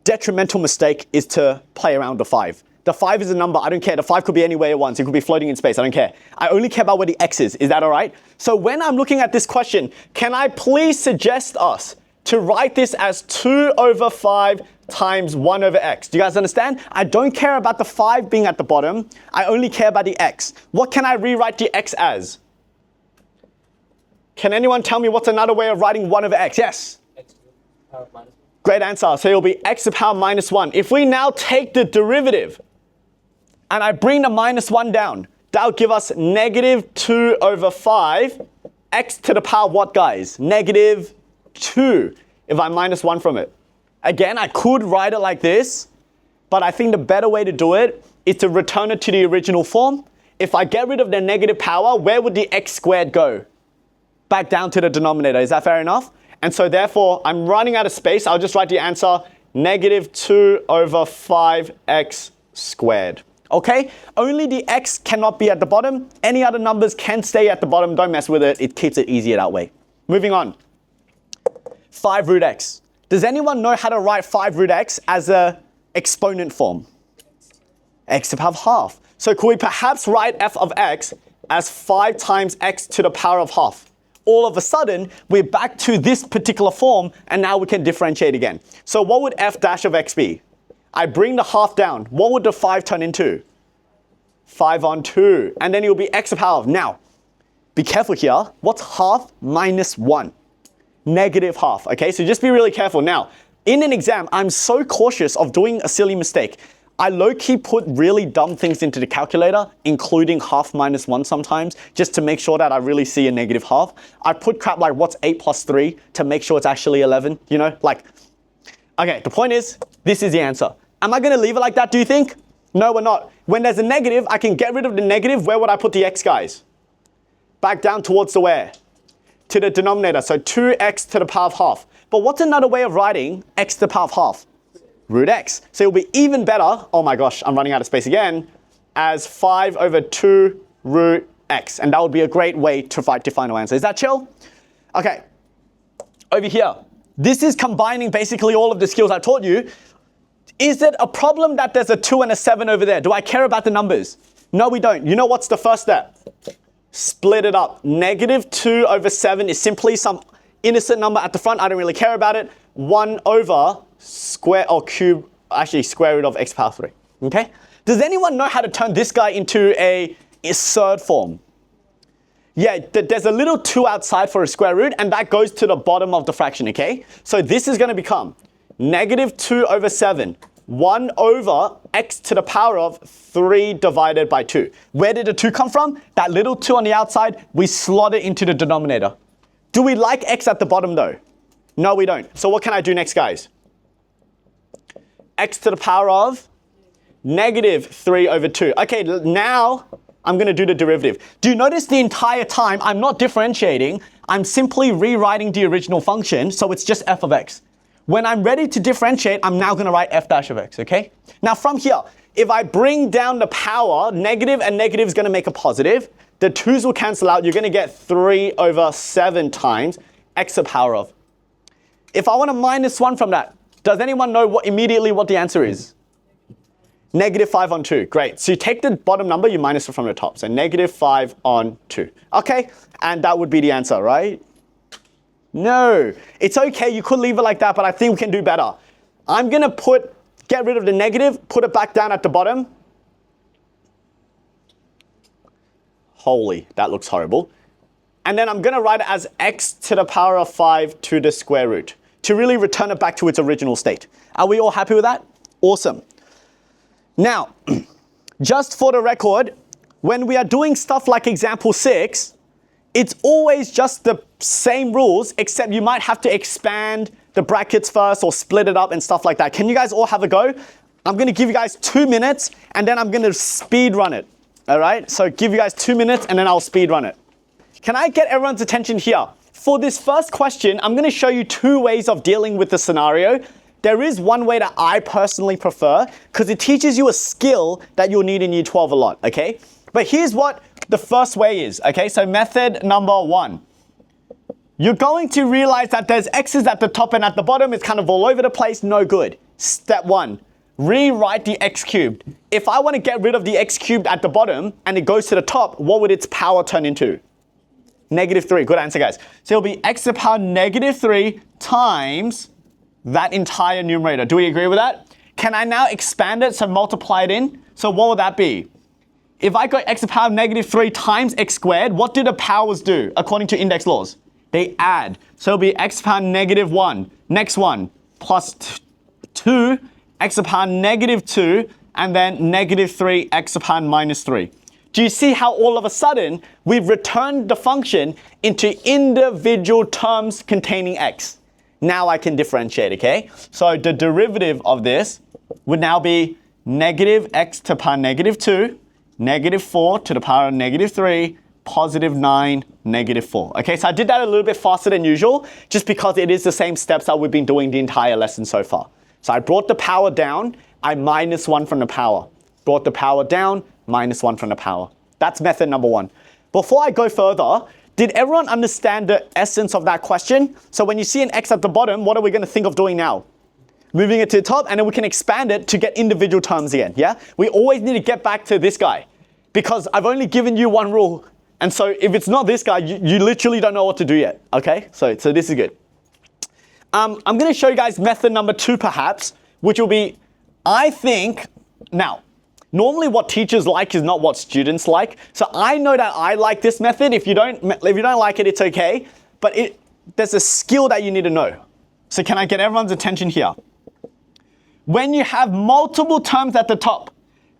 S1: detrimental mistake is to play around the 5. The 5 is a number, I don't care. The 5 could be anywhere it wants. It could be floating in space, I don't care. I only care about where the x is. Is that all right? So when I'm looking at this question, can I please suggest us to write this as 2 over 5 times 1 over x? Do you guys understand? I don't care about the 5 being at the bottom. I only care about the x. What can I rewrite the x as? Can anyone tell me what's another way of writing 1 over x? Yes?
S2: X to the power of minus 1.
S1: Great answer. So it'll be x to the power minus 1. If we now take the derivative, and I bring the minus 1 down, that'll give us negative 2 over 5, x to the power what, guys? Negative 2, if I minus 1 from it. Again, I could write it like this, but I think the better way to do it is to return it to the original form. If I get rid of the negative power, where would the x squared go? Back down to the denominator. Is that fair enough? And so therefore, I'm running out of space. I'll just write the answer, negative 2 over 5x squared. Okay? Only the x cannot be at the bottom. Any other numbers can stay at the bottom. Don't mess with it. It keeps it easier that way. Moving on. 5 root x. Does anyone know how to write 5 root x as a exponent form? X to the power of half. So could we perhaps write f of x as 5 times x to the power of half? All of a sudden, we're back to this particular form, and now we can differentiate again. So what would f dash of x be? I bring the half down. What would the 5 turn into? 5 on 2. And then it will be x to the power of. Now, be careful here. What's half minus 1? Negative half. Okay, so just be really careful. Now, in an exam, I'm so cautious of doing a silly mistake. I low-key put really dumb things into the calculator, including half minus 1 sometimes, just to make sure that I really see a negative half. I put crap like what's 8 plus 3 to make sure it's actually 11, you know, like, okay, the point is, this is the answer. Am I gonna leave it like that, do you think? No, we're not. When there's a negative, I can get rid of the negative. Where would I put the x, guys? Back down towards the where? To the denominator, so 2x to the power of half. But what's another way of writing x to the power of half? Root x. So it'll be even better, oh my gosh, I'm running out of space again, as 5 over 2 root x. And that would be a great way to write the final answer. Is that chill? Okay, over here. This is combining basically all of the skills I taught you. Is it a problem that there's a 2 and a 7 over there? Do I care about the numbers? No, we don't. You know what's the first step? Split it up. Negative 2 over 7 is simply some innocent number at the front. I don't really care about it. 1 over square or cube, actually square root of x power 3. Okay? Does anyone know how to turn this guy into a third form? Yeah, there's a little 2 outside for a square root, and that goes to the bottom of the fraction, okay? So this is going to become negative 2 over 7, 1 over x to the power of 3 divided by 2. Where did the 2 come from? That little 2 on the outside, we slot it into the denominator. Do we like x at the bottom though? No, we don't. So what can I do next, guys? X to the power of negative 3 over 2. Okay, now I'm going to do the derivative. Do you notice the entire time I'm not differentiating, I'm simply rewriting the original function, so it's just f of x. When I'm ready to differentiate, I'm now going to write f dash of x, okay? Now from here, if I bring down the power, negative and negative is going to make a positive. The 2's will cancel out. You're going to get 3 over 7 times x to the power of. If I want to minus 1 from that, does anyone know immediately what the answer is? Negative 5 on 2. Great. So you take the bottom number, you minus it from the top. So negative 5 on 2. Okay, and that would be the answer, right? No. It's okay, you could leave it like that, but I think we can do better. I'm going to get rid of the negative, put it back down at the bottom. Holy, that looks horrible. And then I'm going to write it as x to the power of 5 to the square root, to really return it back to its original state. Are we all happy with that? Awesome. Now, just for the record, when we are doing stuff like example 6, it's always just the same rules, except you might have to expand the brackets first or split it up and stuff like that. Can you guys all have a go? I'm going to give you guys 2 minutes, and then I'm going to speed run it. All right? So give you guys 2 minutes, and then I'll speed run it. Can I get everyone's attention here? For this first question, I'm going to show you 2 ways of dealing with the scenario. There is one way that I personally prefer, because it teaches you a skill that you'll need in year 12 a lot, okay? But here's what the first way is, okay? So method number 1. You're going to realize that there's x's at the top and at the bottom. It's kind of all over the place, no good. Step 1, rewrite the x cubed. If I want to get rid of the x cubed at the bottom and it goes to the top, what would its power turn into? Negative 3, good answer guys. So it'll be x to the power negative 3 times that entire numerator. Do we agree with that? Can I now expand it, so multiply it in? So what would that be? If I got x to the power negative 3 times x squared, what do the powers do according to index laws? They add. So it'll be x to the power negative 1. Next one, plus 2, x to the power negative 2, and then negative 3, x to the power minus 3. Do you see how all of a sudden we've returned the function into individual terms containing x? Now I can differentiate, okay? So the derivative of this would now be negative x to the power negative 2, negative 4 to the power of negative 3, positive 9, negative 4. Okay, so I did that a little bit faster than usual, just because it is the same steps that we've been doing the entire lesson so far. So I brought the power down, I minus 1 from the power. Brought the power down, minus 1 from the power. That's method number 1. Before I go further, did everyone understand the essence of that question? So when you see an x at the bottom, what are we going to think of doing now? Moving it to the top, and then we can expand it to get individual terms again, yeah? We always need to get back to this guy, because I've only given you one rule. And so if it's not this guy, you literally don't know what to do yet, okay? So this is good. I'm going to show you guys method number 2 perhaps, which will be, I think, now, normally what teachers like is not what students like. So I know that I like this method. If you don't like it, it's okay. But there's a skill that you need to know. So can I get everyone's attention here? when you have multiple terms at the top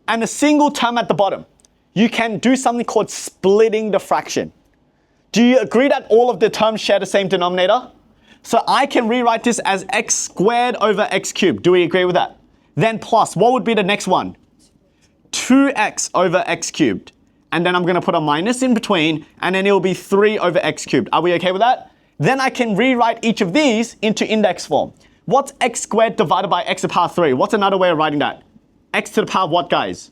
S1: and a single term at the bottom, you can do something called splitting the fraction. Do you agree that all of the terms share the same denominator? So I can rewrite this as x squared over x cubed. Do we agree with that? Then plus, what would be the next one? 2x over x cubed. And then I'm going to put a minus in between, and then it will be 3 over x cubed. Are we okay with that? Then I can rewrite each of these into index form. What's x squared divided by x to the power 3? What's another way of writing that? X to the power of what, guys?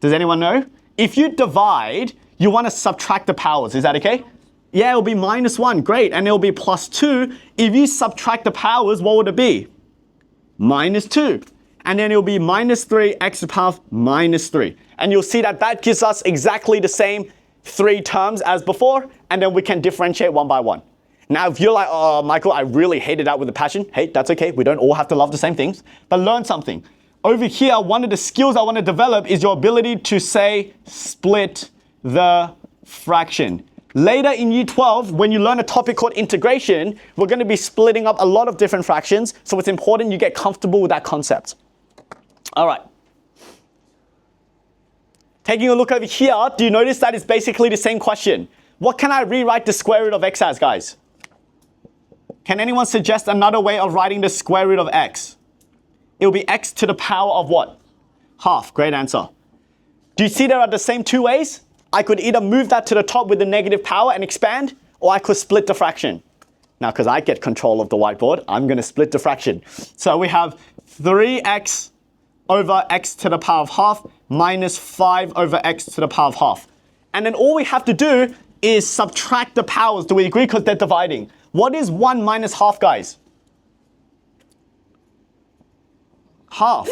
S1: Does anyone know? If you divide, you want to subtract the powers. Is that okay? Yeah, it'll be minus 1. Great. And it'll be plus 2. If you subtract the powers, what would it be? Minus 2. And then it'll be minus 3 x to the power of minus 3. And you'll see that that gives us exactly the same 3 terms as before. And then we can differentiate one by one. Now, if you're like, oh, Michael, I really hated that with a passion. Hey, that's okay. We don't all have to love the same things. But learn something. Over here, one of the skills I want to develop is your ability to say split the fraction. Later in year 12, when you learn a topic called integration, we're going to be splitting up a lot of different fractions. So it's important you get comfortable with that concept. All right. Taking a look over here, do you notice that it's basically the same question? What can I rewrite the square root of x as, guys? Can anyone suggest another way of writing the square root of x? It will be x to the power of what? Half. Great answer. Do you see there are the same 2 ways? I could either move that to the top with the negative power and expand, or I could split the fraction. Now, because I get control of the whiteboard, I'm going to split the fraction. So we have 3x over x to the power of half minus 5 over x to the power of half. And then all we have to do is subtract the powers. Do we agree? Because they're dividing. What is 1 minus half, guys? Half.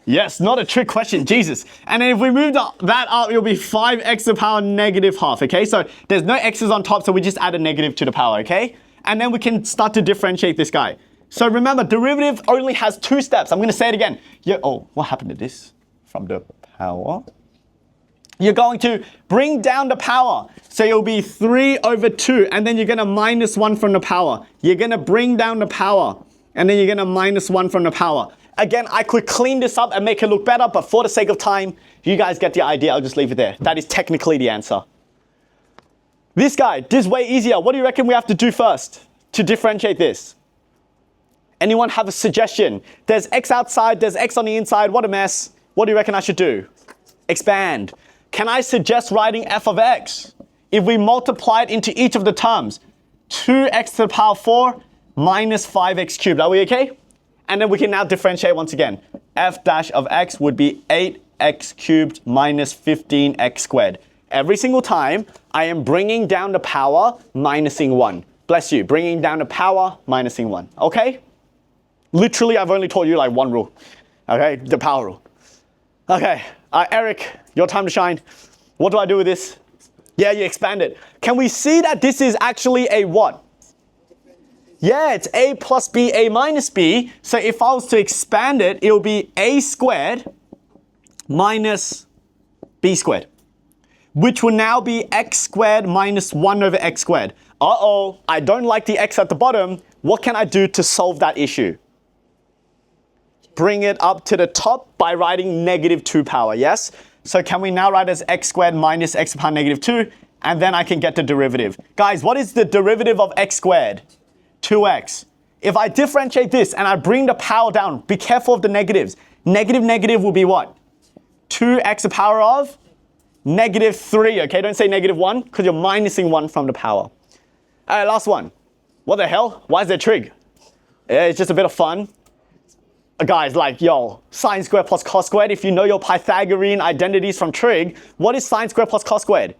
S1: Yes, not a trick question, Jesus. And then if we move that up, it'll be 5x to the power negative half, okay? So there's no x's on top, so we just add a negative to the power, okay? And then we can start to differentiate this guy. So remember, derivative only has 2 steps. I'm going to say it again. Oh, what happened to this? From the power. You're going to bring down the power. So it'll be 3 over 2, and then you're going to minus 1 from the power. You're going to bring down the power, and then you're going to minus 1 from the power. Again, I could clean this up and make it look better, but for the sake of time, you guys get the idea. I'll just leave it there. That is technically the answer. This guy, this is way easier. What do you reckon we have to do first to differentiate this? Anyone have a suggestion? There's x outside, there's x on the inside. What a mess. What do you reckon I should do? Expand. Can I suggest writing f of x? If we multiply it into each of the terms, 2x to the power 4 minus 5x cubed. Are we okay? And then we can now differentiate once again. F dash of x would be 8x cubed minus 15x squared. Every single time, I am bringing down the power, minusing 1. Bless you, bringing down the power, minusing 1. Okay? Literally, I've only taught you like one rule. Okay? The power rule. Okay. Eric, your time to shine. What do I do with this? Yeah, you expand it. Can we see that this is actually a what? Yeah, it's a plus b, a minus b. So if I was to expand it, it will be a squared minus b squared, which will now be x squared minus 1 over x squared. Uh-oh, I don't like the x at the bottom. What can I do to solve that issue? Bring it up to the top by writing negative 2 power, yes? So can we now write as x squared minus x to the power negative 2? And then I can get the derivative. Guys, what is the derivative of x squared? 2x. If I differentiate this and I bring the power down, be careful of the negatives. Negative will be what? 2x to the power of negative 3, okay? Don't say negative 1 because you're minusing 1 from the power. All right, last one. What the hell? Why is there trig? Yeah, it's just a bit of fun. Guys, like, yo, sine squared plus cos squared. If you know your Pythagorean identities from trig, what is sine squared plus cos squared?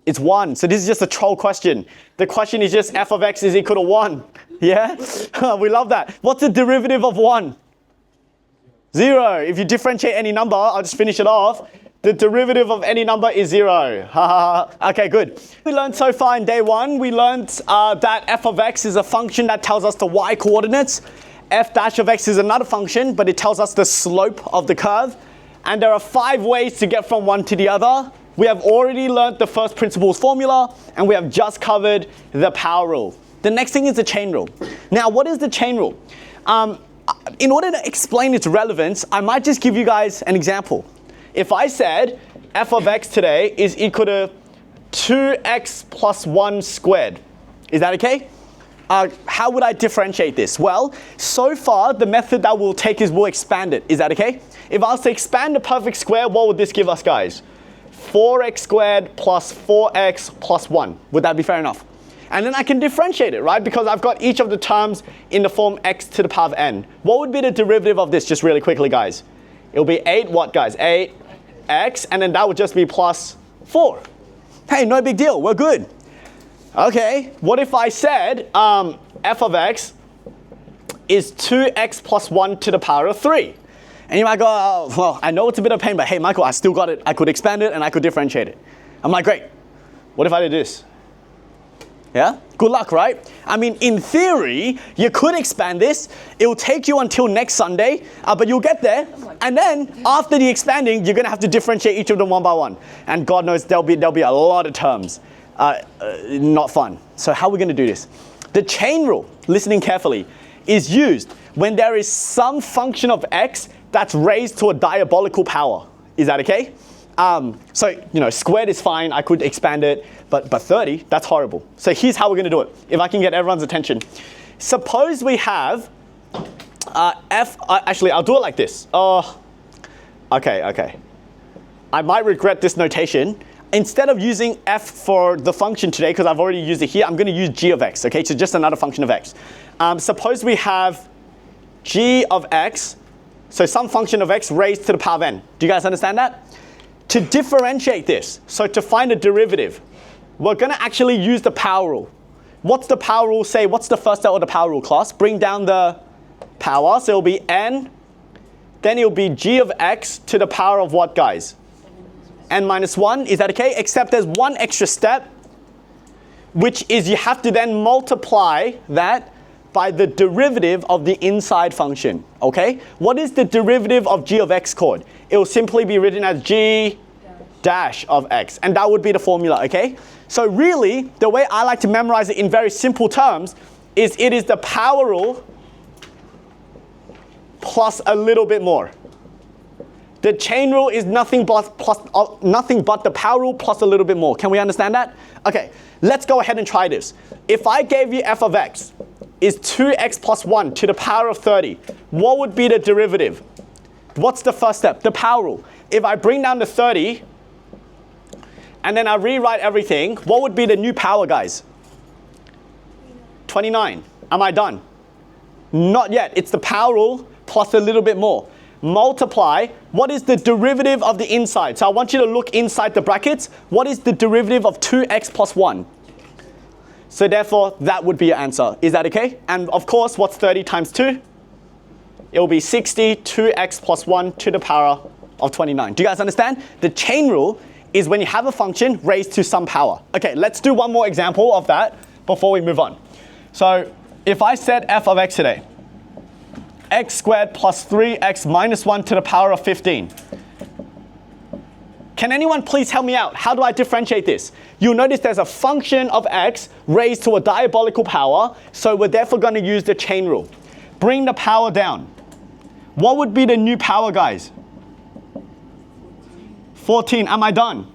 S1: It's 1. So this is just a troll question. The question is just f of x is equal to 1. Yeah? We love that. What's the derivative of 1? 0. If you differentiate any number, I'll just finish it off. The derivative of any number is 0. Okay, good. We learned so far in day 1, we learned that f of x is a function that tells us the y coordinates. F dash of x is another function, but it tells us the slope of the curve. And there are 5 ways to get from one to the other. We have already learned the first principles formula, and we have just covered the power rule. The next thing is the chain rule. Now, what is the chain rule? in order to explain its relevance, I might just give you guys an example. If I said f of x today is equal to 2x plus 1 squared, is that okay? How would I differentiate this? Well, so far the method that we'll take is we'll expand it. Is that okay? If I was to expand the perfect square, what would this give us, guys? 4x squared plus 4x plus 1. Would that be fair enough? And then I can differentiate it, right? Because I've got each of the terms in the form x to the power of n. What would be the derivative of this, just really quickly, guys? It'll be 8 what, guys? 8x, and then that would just be plus 4. Hey, no big deal, we're good. Okay, what if I said f of x is 2x plus 1 to the power of 3? And you might go, oh, well, I know it's a bit of pain, but hey, Michael, I still got it. I could expand it and I could differentiate it. I'm like, great. What if I did this? Yeah? Good luck, right? I mean, in theory, you could expand this. It will take you until next Sunday, but you'll get there. And then, after the expanding, you're going to have to differentiate each of them one by one. And God knows there'll be a lot of terms. Not fun. So how are we going to do this? The chain rule, listening carefully, is used when there is some function of x that's raised to a diabolical power. Is that okay? So, squared is fine. I could expand it. But 30, that's horrible. So here's how we're going to do it. If I can get everyone's attention. Suppose we have actually, I'll do it like this. Okay. I might regret this notation. Instead of using f for the function today, because I've already used it here, I'm going to use g of x, okay? So just another function of x. Suppose we have g of x, so some function of x raised to the power of n. Do you guys understand that? To differentiate this, so to find a derivative, we're going to actually use the power rule. What's the power rule say? What's the first step of the power rule, class? Bring down the power, so it'll be n, then it'll be g of x to the power of what, guys? N minus 1, is that okay? Except there's one extra step, which is you have to then multiply that by the derivative of the inside function, okay? What is the derivative of g of x called? It will simply be written as g dash of x, and that would be the formula, okay? So really, the way I like to memorize it in very simple terms is it is the power rule plus a little bit more. The chain rule is nothing but the power rule plus a little bit more. Can we understand that? Okay, let's go ahead and try this. If I gave you f of x is 2x plus 1 to the power of 30, what would be the derivative? What's the first step? The power rule. If I bring down the 30, and then I rewrite everything, what would be the new power, guys? 29. Am I done? Not yet. It's the power rule plus a little bit more. Multiply, what is the derivative of the inside? So I want you to look inside the brackets. What is the derivative of 2x plus 1? So therefore, that would be your answer. Is that okay? And of course, what's 30 times 2? It will be 60, 2x plus 1 to the power of 29. Do you guys understand? The chain rule is when you have a function raised to some power. Okay, let's do one more example of that before we move on. So if I said f of x today, x squared plus 3x minus 1 to the power of 15. Can anyone please help me out? How do I differentiate this? You'll notice there's a function of x raised to a diabolical power, so we're therefore going to use the chain rule. Bring the power down. What would be the new power, guys? 14. Am I done?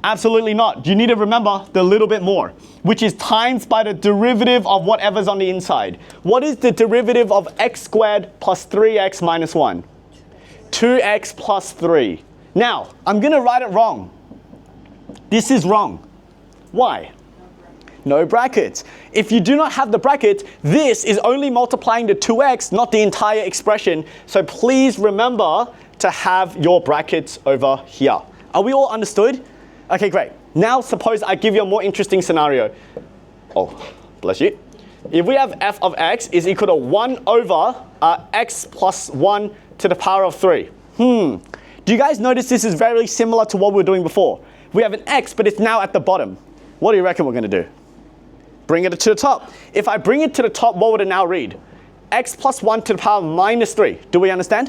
S1: Absolutely not. You need to remember the little bit more, which is times by the derivative of whatever's on the inside. What is the derivative of x squared plus 3x minus 1? 2x plus 3. Now, I'm going to write it wrong. This is wrong. Why? No brackets. If you do not have the brackets, this is only multiplying the 2x, not the entire expression. So please remember to have your brackets over here. Are we all understood? Okay, great. Now suppose I give you a more interesting scenario. Oh, bless you. If we have f of x is equal to 1 over x plus 1 to the power of 3. Do you guys notice this is very similar to what we were doing before? We have an x, but it's now at the bottom. What do you reckon we're going to do? Bring it to the top. If I bring it to the top, what would it now read? X plus 1 to the power minus 3. Do we understand?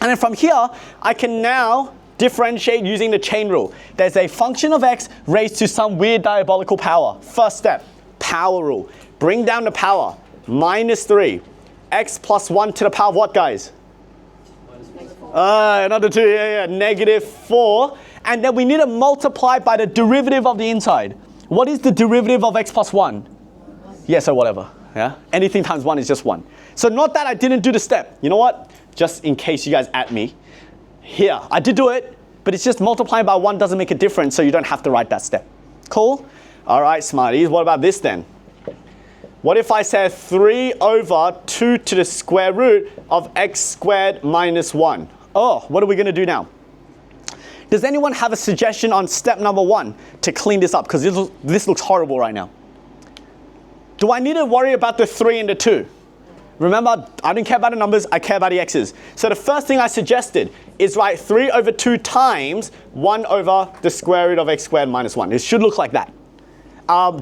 S1: And then from here, I can now differentiate using the chain rule. There's a function of x raised to some weird diabolical power. First step, power rule. Bring down the power, minus 3. x plus 1 to the power of what, guys? Another 2, yeah, negative 4. And then we need to multiply by the derivative of the inside. What is the derivative of x plus 1? Yeah, so whatever, yeah? Anything times 1 is just 1. So not that I didn't do the step. You know what? Just in case you guys at me. Here, I did do it, but it's just multiplying by 1 doesn't make a difference, so you don't have to write that step. Cool? All right, smarties, what about this then? What if I said 3 over 2 to the square root of x squared minus 1? Oh, what are we going to do now? Does anyone have a suggestion on step number 1 to clean this up? Because this looks horrible right now. Do I need to worry about the 3 and the 2? Remember, I don't care about the numbers, I care about the x's. So the first thing I suggested is write 3 over 2 times 1 over the square root of x squared minus 1. It should look like that.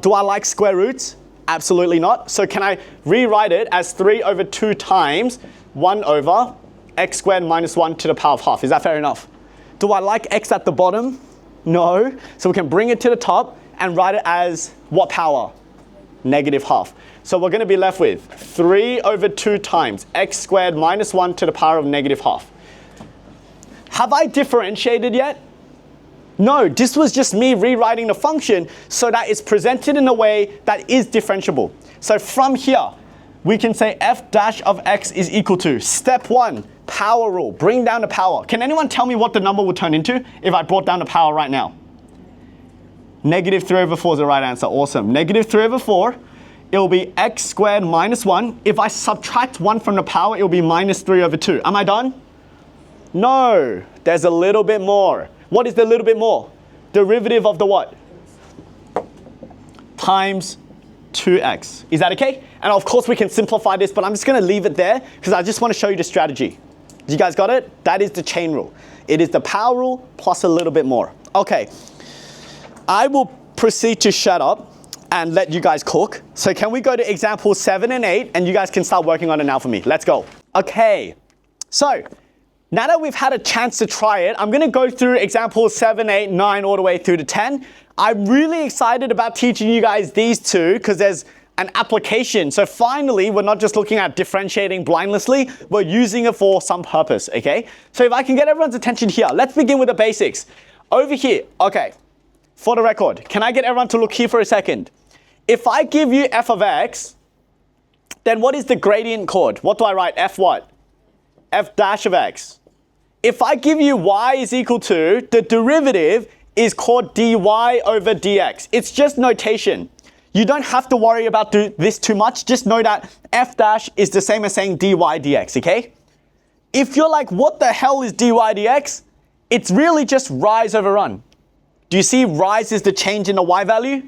S1: Do I like square roots? Absolutely not. So can I rewrite it as 3 over 2 times 1 over x squared minus 1 to the power of half? Is that fair enough? Do I like x at the bottom? No. So we can bring it to the top and write it as what power? Negative half. So we're going to be left with 3 over 2 times x squared minus 1 to the power of negative half. Have I differentiated yet? No, this was just me rewriting the function so that it's presented in a way that is differentiable. So from here, we can say f dash of x is equal to step 1, power rule, bring down the power. Can anyone tell me what the number would turn into if I brought down the power right now? Negative 3 over 4 is the right answer. Awesome. Negative 3 over 4, it will be x squared minus 1. If I subtract 1 from the power, it will be minus 3 over 2. Am I done? No, there's a little bit more. What is the little bit more? Derivative of the what? Times 2x. Is that okay? And of course we can simplify this, but I'm just going to leave it there because I just want to show you the strategy. You guys got it? That is the chain rule. It is the power rule plus a little bit more. Okay. I will proceed to shut up and let you guys cook. So can we go to examples 7 and 8 and you guys can start working on it now for me. Let's go. Okay. So now that we've had a chance to try it, I'm going to go through examples 7, 8, 9, all the way through to 10. I'm really excited about teaching you guys these two because there's an application. So finally, we're not just looking at differentiating blindlessly, we're using it for some purpose, okay? So if I can get everyone's attention here, let's begin with the basics. Over here, okay, for the record, can I get everyone to look here for a second? If I give you f of x, then what is the gradient called? What do I write? F what? F dash of x. If I give you y is equal to, the derivative is called dy over dx. It's just notation. You don't have to worry about this too much. Just know that f dash is the same as saying dy dx, okay? If you're like, what the hell is dy dx? It's really just rise over run. Do you see rise is the change in the y value?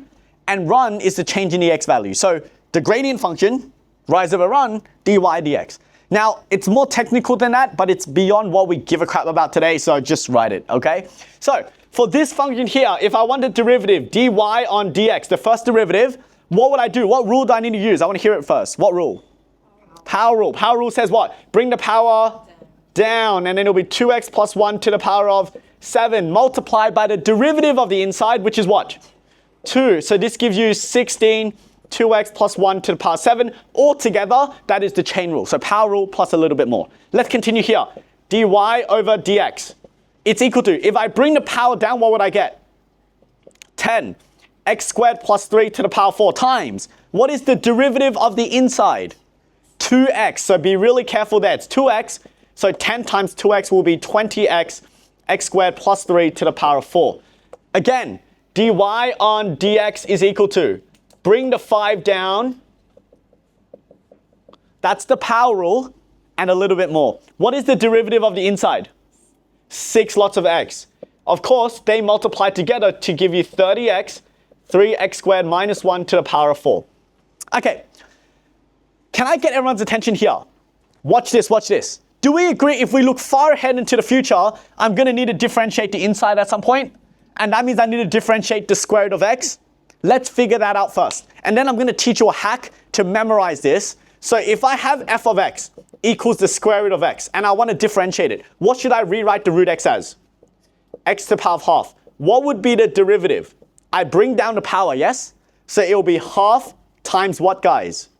S1: And run is the change in the x value. So the gradient function, rise over run, dy dx. Now, it's more technical than that, but it's beyond what we give a crap about today, so just write it, okay? So, for this function here, if I want the derivative, dy on dx, the first derivative, what would I do? What rule do I need to use? I want to hear it first. What rule? Power rule. Power rule says what? Bring the power down, and then it'll be 2x plus 1 to the power of 7 multiplied by the derivative of the inside, which is what? 2. So this gives you 16. 2x plus 1 to the power 7. Altogether, that is the chain rule. So power rule plus a little bit more. Let's continue here. dy over dx. It's equal to, if I bring the power down, what would I get? 10. X squared plus 3 to the power 4 times. What is the derivative of the inside? 2x. So be really careful there. It's 2x. So 10 times 2x will be 20x. X squared plus 3 to the power 4. Again, dy on dx is equal to, bring the 5 down. That's the power rule and a little bit more. What is the derivative of the inside? 6 lots of x. Of course, they multiply together to give you 30x, 3x squared minus 1 to the power of 4. Okay. Can I get everyone's attention here? Watch this, watch this. Do we agree if we look far ahead into the future, I'm going to need to differentiate the inside at some point? And that means I need to differentiate the square root of x? Let's figure that out first. And then I'm going to teach you a hack to memorize this. So if I have f of x equals the square root of x, and I want to differentiate it, what should I rewrite the root x as? X to the power of half. What would be the derivative? I bring down the power, yes? So it will be half times what, guys?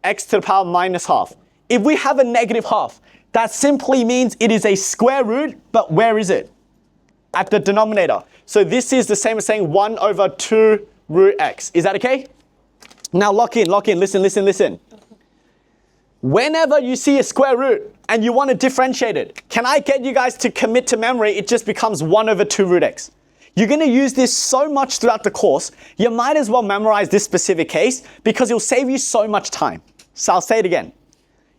S1: x to the power minus half. If we have a negative half, that simply means it is a square root, but where is it? At the denominator. So this is the same as saying 1 over 2 root x. Is that okay? Now lock in, listen. Whenever you see a square root and you want to differentiate it, can I get you guys to commit to memory? It just becomes 1 over 2 root x. You're going to use this so much throughout the course, you might as well memorize this specific case because it'll save you so much time. So I'll say it again.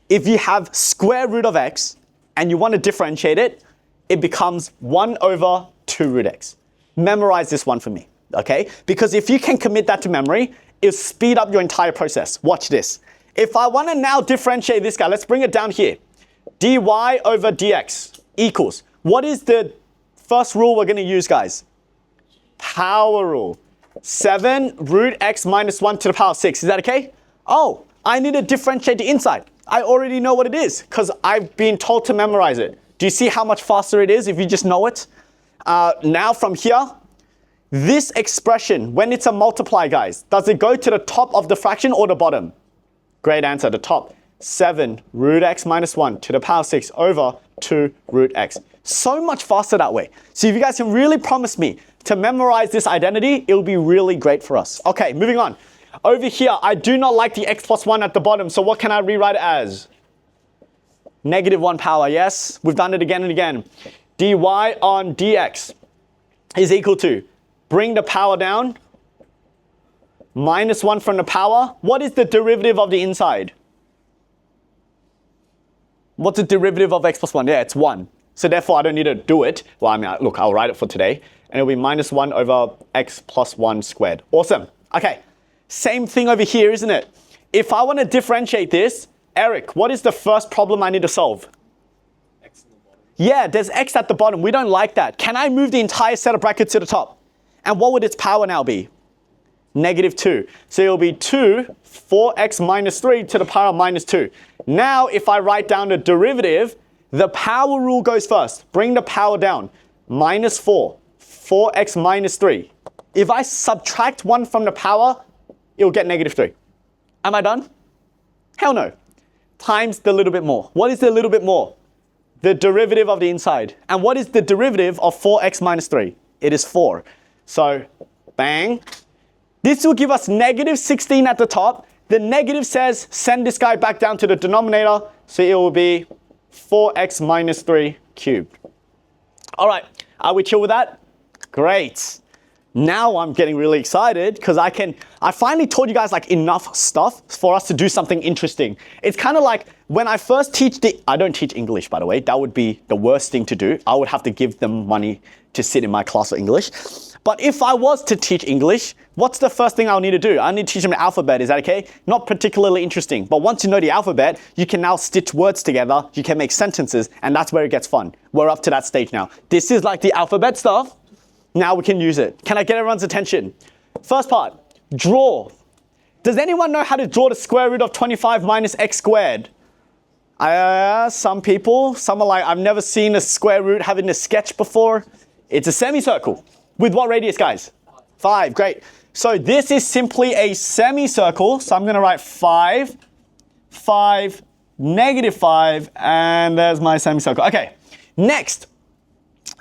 S1: If you have square root of x and you want to differentiate it, it becomes 1 over 2 root x. Memorize this one for me, okay? Because if you can commit that to memory, it'll speed up your entire process. Watch this. If I want to now differentiate this guy, let's bring it down here. dy over dx equals. What is the first rule we're going to use, guys? Power rule. 7 root x minus 1 to the power 6. Is that okay? Oh, I need to differentiate the inside. I already know what it is because I've been told to memorize it. Do you see how much faster it is if you just know it? Now from here, this expression, when it's a multiply, guys, does it go to the top of the fraction or the bottom? Great answer, the top. 7 root x minus 1 to the power 6 over 2 root x. So much faster that way. So if you guys can really promise me to memorize this identity, it'll be really great for us. Okay, moving on. Over here, I do not like the x plus 1 at the bottom, so what can I rewrite it as? Negative 1 power, yes? We've done it again and again. dy on dx is equal to, bring the power down, minus 1 from the power. What is the derivative of the inside? What's the derivative of x plus 1? Yeah, it's 1. So therefore, I don't need to do it. Well, I mean, look, I'll write it for today. And it'll be minus 1 over x plus 1 squared. Awesome. Okay, same thing over here, isn't it? If I want to differentiate this, Eric, what is the first problem I need to solve?
S2: X in the bottom.
S1: Yeah, there's x at the bottom. We don't like that. Can I move the entire set of brackets to the top? And what would its power now be? Negative 2. So it'll be 2, 4x minus 3 to the power of minus 2. Now, if I write down the derivative, the power rule goes first. Bring the power down. Minus 4, 4x minus 3. If I subtract 1 from the power, it'll get negative 3. Am I done? Hell no. Times the little bit more. What is the little bit more? The derivative of the inside. And what is the derivative of 4x minus 3? It is 4. So, bang. This will give us negative 16 at the top. The negative says send this guy back down to the denominator. So it will be 4x minus 3 cubed. All right, are we chill with that? Great. Now I'm getting really excited because I finally told you guys like enough stuff for us to do something interesting. It's kind of like when I first I don't teach English, by the way. That would be the worst thing to do. I would have to give them money to sit in my class for English. But if I was to teach English, what's the first thing I'll need to do? I need to teach them the alphabet. Is that okay? Not particularly interesting. But once you know the alphabet, you can now stitch words together. You can make sentences. And that's where it gets fun. We're up to that stage now. This is like the alphabet stuff. Now we can use it. Can I get everyone's attention? First part, draw. Does anyone know how to draw the square root of 25 minus x squared? Some people. Some are like, I've never seen a square root having a sketch before. It's a semicircle. With what radius, guys? 5, great. So this is simply a semicircle. So I'm going to write 5, 5, negative 5, and there's my semicircle. Okay, next.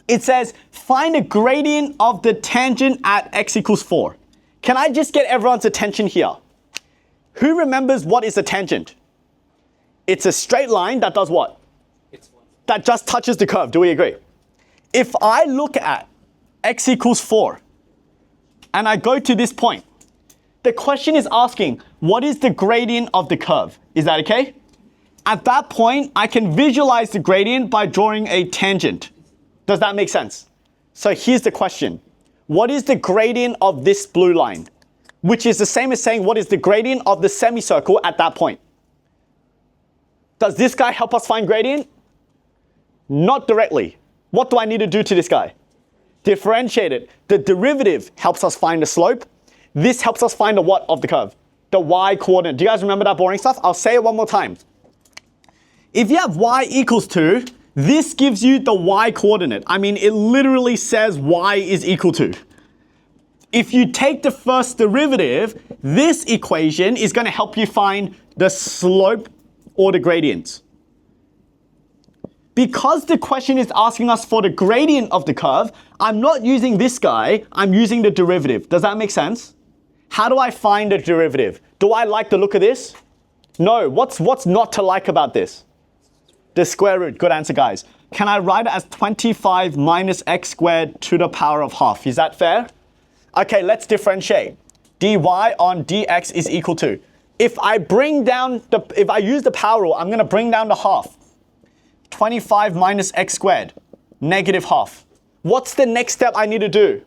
S1: It says, find a gradient of the tangent at x equals 4. Can I just get everyone's attention here? Who remembers what is a tangent? It's a straight line that does what? That just touches the curve. Do we agree? If I look at x equals 4 and I go to this point, the question is asking, what is the gradient of the curve? Is that okay? At that point, I can visualize the gradient by drawing a tangent. Does that make sense? So here's the question. What is the gradient of this blue line? Which is the same as saying, what is the gradient of the semicircle at that point? Does this guy help us find gradient? Not directly. What do I need to do to this guy? Differentiate it. The derivative helps us find the slope. This helps us find the what of the curve? The y coordinate. Do you guys remember that boring stuff? I'll say it one more time. If you have y equals 2, this gives you the y coordinate. I mean, it literally says y is equal to. If you take the first derivative, this equation is going to help you find the slope or the gradient. Because the question is asking us for the gradient of the curve, I'm not using this guy, I'm using the derivative. Does that make sense? How do I find the derivative? Do I like the look of this? No. What's not to like about this? The square root. Good answer, guys. Can I write it as 25 minus x squared to the power of half? Is that fair? Okay, let's differentiate. dy on dx is equal to. If I use the power rule, I'm going to bring down the half. 25 minus x squared, negative half. What's the next step I need to do?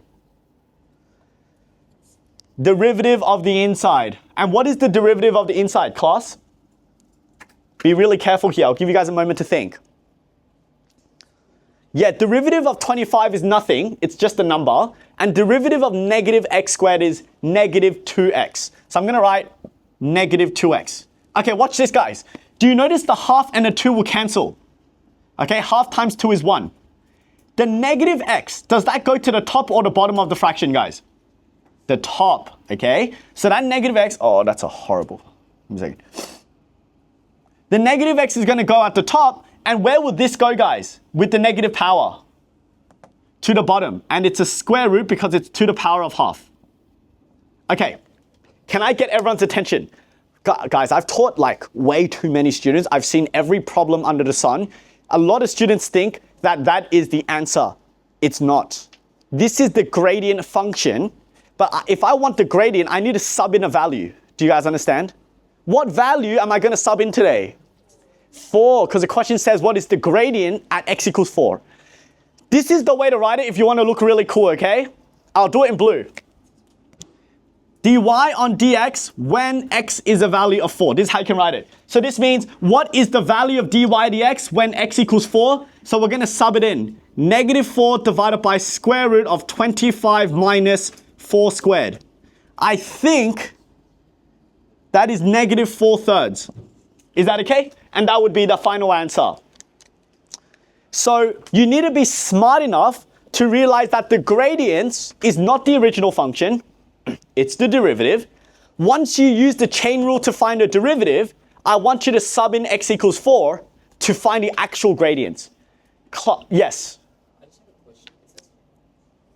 S1: Derivative of the inside. And what is the derivative of the inside, class? Be really careful here. I'll give you guys a moment to think. Yeah, derivative of 25 is nothing. It's just a number. And derivative of negative x squared is negative 2x. So I'm going to write negative 2x. Okay, watch this, guys. Do you notice the half and the 2 will cancel? Okay, half times 2 is 1. The negative x, does that go to the top or the bottom of the fraction, guys? The top, okay? So that negative x, oh, that's a horrible. One second. The negative x is going to go at the top. And where would this go, guys? With the negative power? To the bottom. And it's a square root because it's to the power of half. Okay. Can I get everyone's attention? Guys, I've taught like way too many students. I've seen every problem under the sun. A lot of students think that that is the answer. It's not. This is the gradient function. But if I want the gradient, I need to sub in a value. Do you guys understand? What value am I going to sub in today? 4, because the question says what is the gradient at x equals 4. This is the way to write it if you want to look really cool, okay? I'll do it in blue. dy on dx when x is a value of 4. This is how you can write it. So this means what is the value of dy dx when x equals 4? So we're going to sub it in. Negative 4 divided by square root of 25 minus 4 squared. I think that is negative 4/3. Is that okay? And that would be the final answer. So you need to be smart enough to realize that the gradient is not the original function. It's the derivative. Once you use the chain rule to find a derivative, I want you to sub in x equals 4 to find the actual gradient. Yes?
S2: I just have a question. It says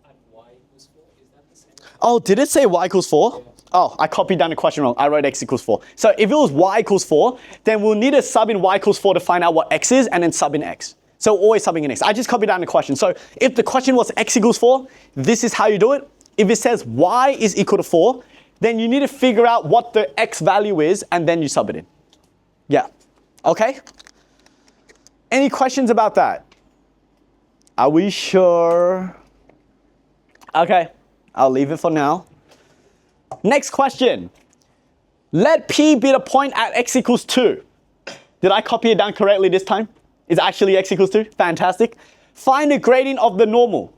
S2: at y equals 4. Is that the same?
S1: Oh, did it say y equals 4? Yeah. Oh, I copied down the question wrong. I wrote x equals 4. So if it was y equals 4, then we'll need to sub in y equals 4 to find out what x is and then sub in x. So always subbing in x. I just copied down the question. So if the question was x equals 4, this is how you do it. If it says y is equal to 4, then you need to figure out what the x value is and then you sub it in. Yeah. Okay? Any questions about that? Are we sure? Okay. I'll leave it for now. Next question. Let P be the point at x equals 2. Did I copy it down correctly this time? Is actually x equals 2? Fantastic. Find the gradient of the normal.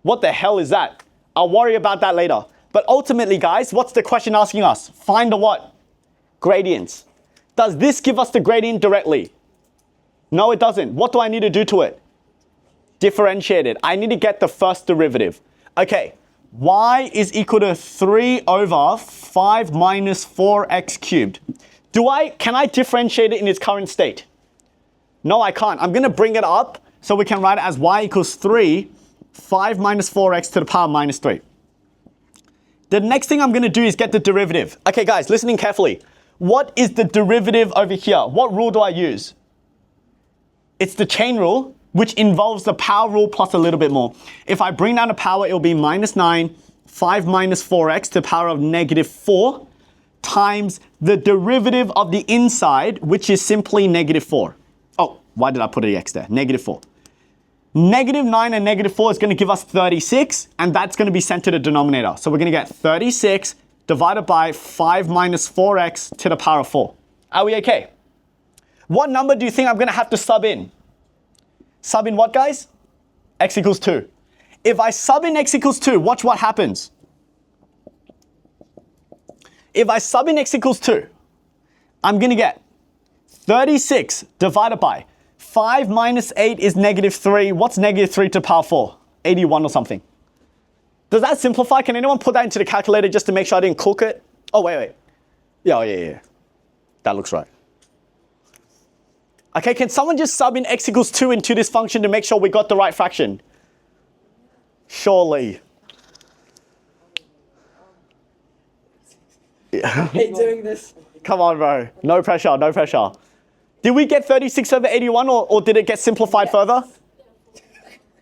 S1: What the hell is that? I'll worry about that later. But ultimately, guys, what's the question asking us? Find the what? Gradients. Does this give us the gradient directly? No, it doesn't. What do I need to do to it? Differentiate it. I need to get the first derivative. Okay. Y is equal to 3 over 5 minus 4x cubed. Can I differentiate it in its current state? No, I can't. I'm going to bring it up so we can write it as y equals 3, 5 minus 4x to the power minus 3. The next thing I'm going to do is get the derivative. Okay, guys, listening carefully. What is the derivative over here? What rule do I use? It's the chain rule, which involves the power rule plus a little bit more. If I bring down the power, it'll be minus 9, 5 minus 4x to the power of negative 4 times the derivative of the inside, which is simply negative 4. Oh, why did I put an x there? Negative 4. Negative 9 and negative 4 is going to give us 36, and that's going to be sent to the denominator. So we're going to get 36 divided by 5 minus 4x to the power of 4. Are we okay? What number do you think I'm going to have to sub in? Sub in what, guys? X equals 2. If I sub in x equals 2, watch what happens. If I sub in x equals 2, I'm going to get 36 divided by 5 minus 8 is negative 3. What's negative 3 to the power 4? 81 or something. Does that simplify? Can anyone put that into the calculator just to make sure I didn't cook it? Oh, wait. Yeah. That looks right. Okay, can someone just sub in x equals 2 into this function to make sure we got the right fraction? Surely.
S2: I hate doing this.
S1: Come on, bro. No pressure, no pressure. Did we get 36 over 81 or did it get simplified further?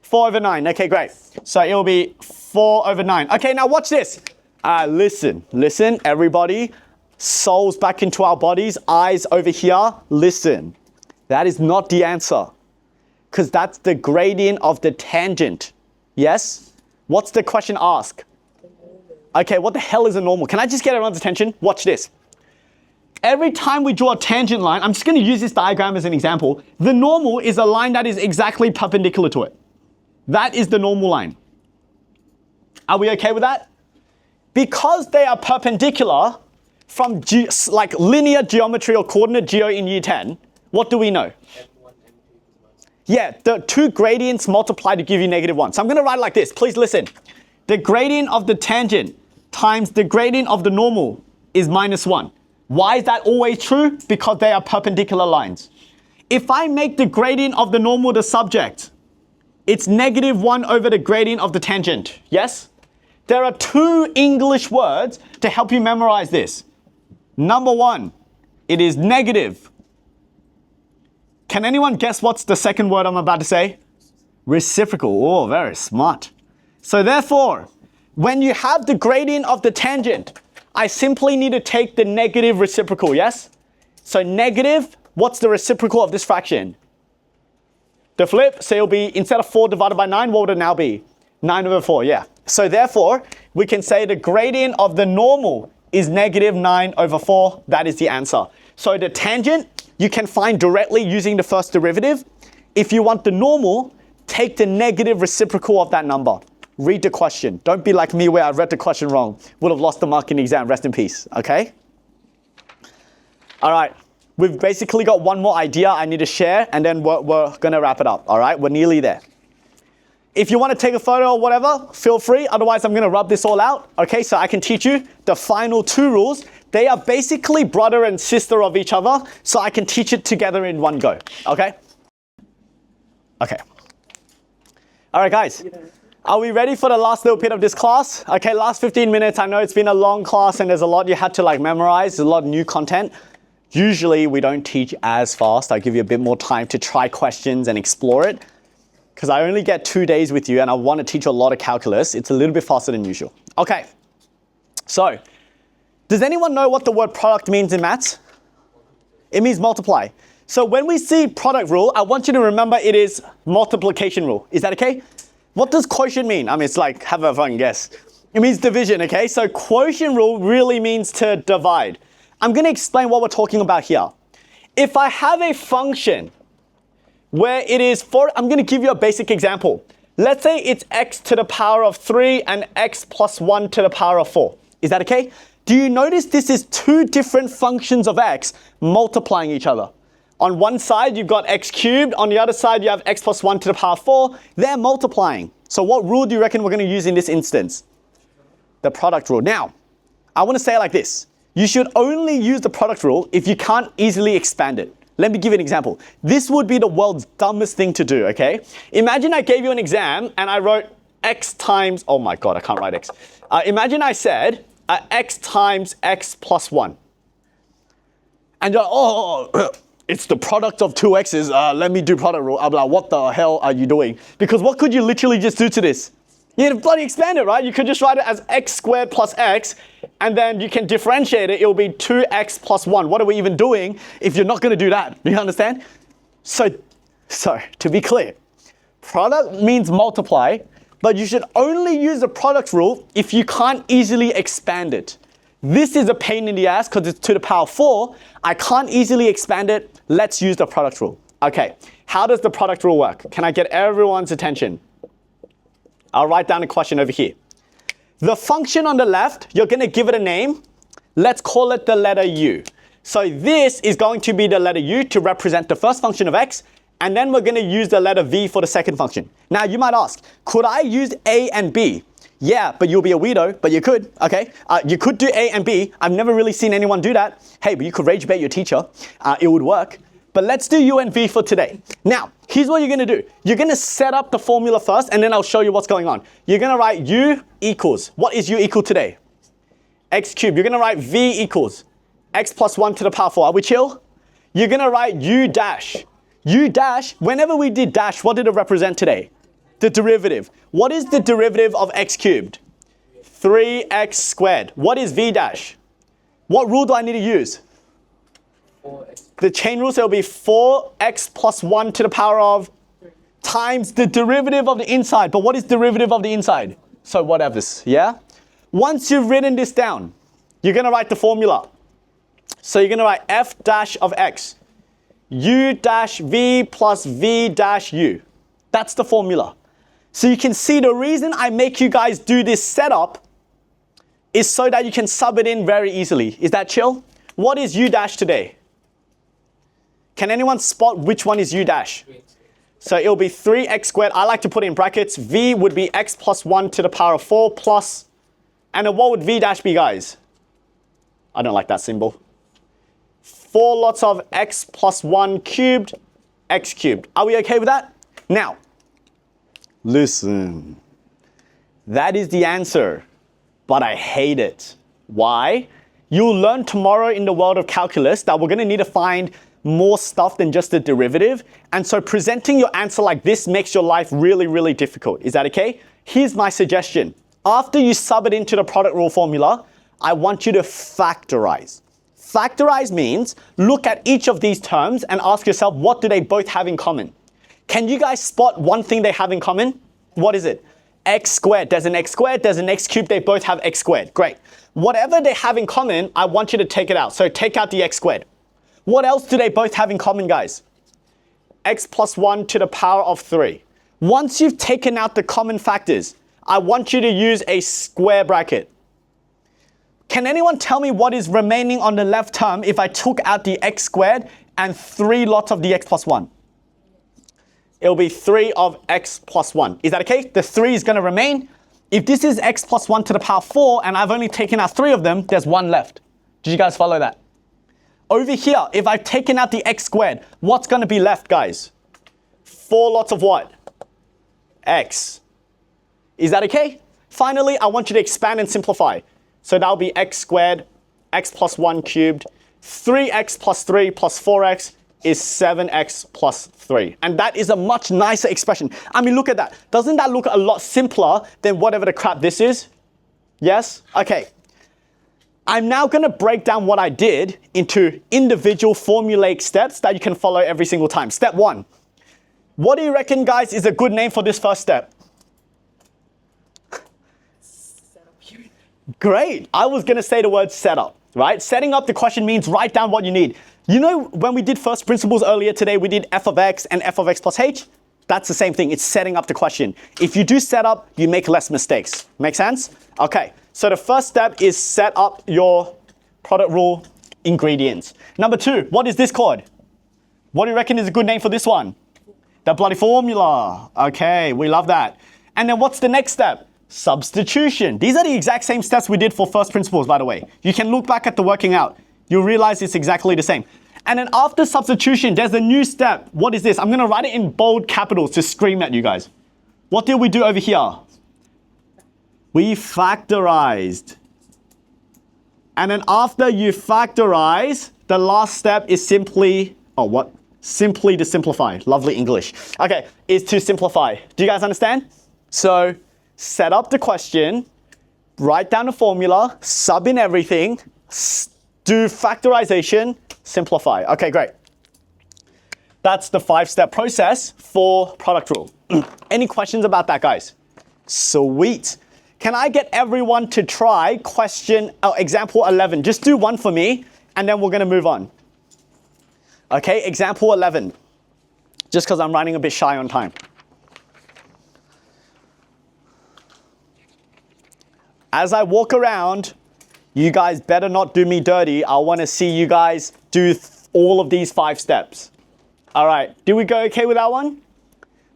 S1: 4 over 9. Okay, great. So it will be 4 over 9. Okay, now watch this. Listen, everybody. Souls back into our bodies. Eyes over here. Listen. That is not the answer. Because that's the gradient of the tangent. Yes? What's the question asked? Okay, what the hell is a normal? Can I just get everyone's attention? Watch this. Every time we draw a tangent line, I'm just going to use this diagram as an example. The normal is a line that is exactly perpendicular to it. That is the normal line. Are we okay with that? Because they are perpendicular from like linear geometry or coordinate geo in year 10, what do we know? Yeah, the two gradients multiply to give you -1. So I'm going to write it like this. Please listen. The gradient of the tangent times the gradient of the normal is -1. Why is that always true? Because they are perpendicular lines. If I make the gradient of the normal the subject, it's -1 over the gradient of the tangent. Yes? There are two English words to help you memorize this. Number one, it is negative. Can anyone guess what's the second word I'm about to say? Reciprocal. Oh, very smart. So therefore, when you have the gradient of the tangent, I simply need to take the negative reciprocal, yes? So negative, what's the reciprocal of this fraction? The flip, so it'll be, instead of 4 divided by 9, what would it now be? 9 over 4, yeah. So therefore, we can say the gradient of the normal is -9 over 4. That is the answer. So the tangent, you can find directly using the first derivative. If you want the normal, take the negative reciprocal of that number. Read the question. Don't be like me where I read the question wrong. Would have lost the mark in the exam. Rest in peace, okay? All right. We've basically got one more idea I need to share, and then we're going to wrap it up, all right? We're nearly there. If you want to take a photo or whatever, feel free. Otherwise, I'm going to rub this all out, okay? So I can teach you the final 2 rules. They are basically brother and sister of each other, so I can teach it together in one go, okay? Okay. All right, guys. Are we ready for the last little bit of this class? Okay, last 15 minutes. I know it's been a long class and there's a lot you had to like memorize. There's a lot of new content. Usually we don't teach as fast. I give you a bit more time to try questions and explore it. Because I only get 2 days with you and I want to teach you a lot of calculus. It's a little bit faster than usual. Okay, so does anyone know what the word product means in maths? It means multiply. So when we see product rule, I want you to remember it is multiplication rule. Is that okay? What does quotient mean? I mean, it's like, have a fun guess. It means division, okay? So quotient rule really means to divide. I'm going to explain what we're talking about here. If I have a function where it is I'm going to give you a basic example. Let's say it's x to the power of 3 and x plus 1 to the power of 4. Is that okay? Do you notice this is 2 different functions of x multiplying each other? On one side, you've got x cubed. On the other side, you have x plus 1 to the power of 4. They're multiplying. So what rule do you reckon we're going to use in this instance? The product rule. Now, I want to say it like this. You should only use the product rule if you can't easily expand it. Let me give you an example. This would be the world's dumbest thing to do, okay? Imagine I gave you an exam and I wrote x times, oh my God, I can't write x. Imagine I said x times x plus 1. And you're like, it's the product of 2 x's. Let me do product rule. I'm like, what the hell are you doing? Because what could you literally just do to this? You can bloody expand it, right? You could just write it as x squared plus x, and then you can differentiate it. It'll be 2x plus 1. What are we even doing if you're not going to do that? Do you understand? So to be clear, product means multiply, but you should only use the product rule if you can't easily expand it. This is a pain in the ass because it's to the power 4. I can't easily expand it. Let's use the product rule. Okay, how does the product rule work? Can I get everyone's attention? I'll write down a question over here. The function on the left, you're going to give it a name. Let's call it the letter u. So this is going to be the letter u to represent the first function of x, and then we're going to use the letter v for the second function. Now you might ask, could I use a and b? Yeah, but you'll be a weirdo, but you could, okay? You could do A and B. I've never really seen anyone do that. Hey, but you could rage bait your teacher. It would work. But let's do U and V for today. Now, here's what you're gonna do. You're gonna set up the formula first, and then I'll show you what's going on. You're gonna write U equals, what is U equal today? X cubed. You're gonna write V equals X plus 1 to the power 4. Are we chill? You're gonna write U dash. U dash, whenever we did dash, what did it represent today? The derivative. What is the derivative of X cubed? 3X squared. What is V dash? What rule do I need to use?
S2: 4x.
S1: The chain rule, so it'll be 4x plus 1 to the power of times the derivative of the inside. But what is derivative of the inside? So whatever, yeah? Once you've written this down, you're gonna write the formula. So you're gonna write f dash of x, u dash v plus v dash u. That's the formula. So you can see the reason I make you guys do this setup is so that you can sub it in very easily. Is that chill? What is u dash today? Can anyone spot which one is u dash? So it'll be 3x squared. I like to put it in brackets. V would be x plus 1 to the power of 4 plus, and then what would v dash be, guys? I don't like that symbol. 4 lots of x plus 1 cubed, x cubed. Are we okay with that? Now, listen. That is the answer, but I hate it. Why? You'll learn tomorrow in the world of calculus that we're going to need to find more stuff than just the derivative. And so presenting your answer like this makes your life really, really difficult. Is that okay? Here's my suggestion. After you sub it into the product rule formula, I want you to factorize. Factorize means look at each of these terms and ask yourself, what do they both have in common? Can you guys spot one thing they have in common? What is it? X squared. There's an x squared, there's an x cubed, they both have x squared. Great. Whatever they have in common, I want you to take it out. So take out the x squared. What else do they both have in common, guys? X plus 1 to the power of 3. Once you've taken out the common factors, I want you to use a square bracket. Can anyone tell me what is remaining on the left term if I took out the x squared and 3 lots of the x plus 1? It'll be 3 of x plus 1. Is that okay? The 3 is going to remain. If this is x plus 1 to the power 4 and I've only taken out 3 of them, there's 1 left. Did you guys follow that? Over here, if I've taken out the x squared, what's going to be left, guys? 4 lots of what? X. Is that okay? Finally, I want you to expand and simplify. So that'll be x squared, x plus 1 cubed, 3x plus 3 plus 4x is 7x plus 3. And that is a much nicer expression. I mean, look at that. Doesn't that look a lot simpler than whatever the crap this is? Yes? Okay. I'm now going to break down what I did into individual formulaic steps that you can follow every single time. Step 1. What do you reckon, guys, is a good name for this first step? Great. I was going to say the word setup, right? Setting up the question means write down what you need. You know, when we did first principles earlier today, we did f of x and f of x plus h. That's the same thing. It's setting up the question. If you do setup, you make less mistakes. Make sense? Okay. So the first step is set up your product rule ingredients. Number 2, what is this called? What do you reckon is a good name for this one? The bloody formula. Okay, we love that. And then what's the next step? Substitution. These are the exact same steps we did for first principles, by the way. You can look back at the working out. You'll realize it's exactly the same. And then after substitution, there's a new step. What is this? I'm going to write it in bold capitals to scream at you guys. What did we do over here? We factorized. And then after you factorize, the last step is simply, simply to simplify. Lovely English. Okay, is to simplify. Do you guys understand? So set up the question, write down the formula, sub in everything, do factorization, simplify. Okay, great. That's the 5-step process for product rule. Any questions about that, guys? Sweet. Can I get everyone to try example 11? Just do one for me, and then we're going to move on. Okay, example 11. Just because I'm running a bit shy on time. As I walk around, you guys better not do me dirty. I want to see you guys do all of these 5 steps. All right, did we go okay with that one?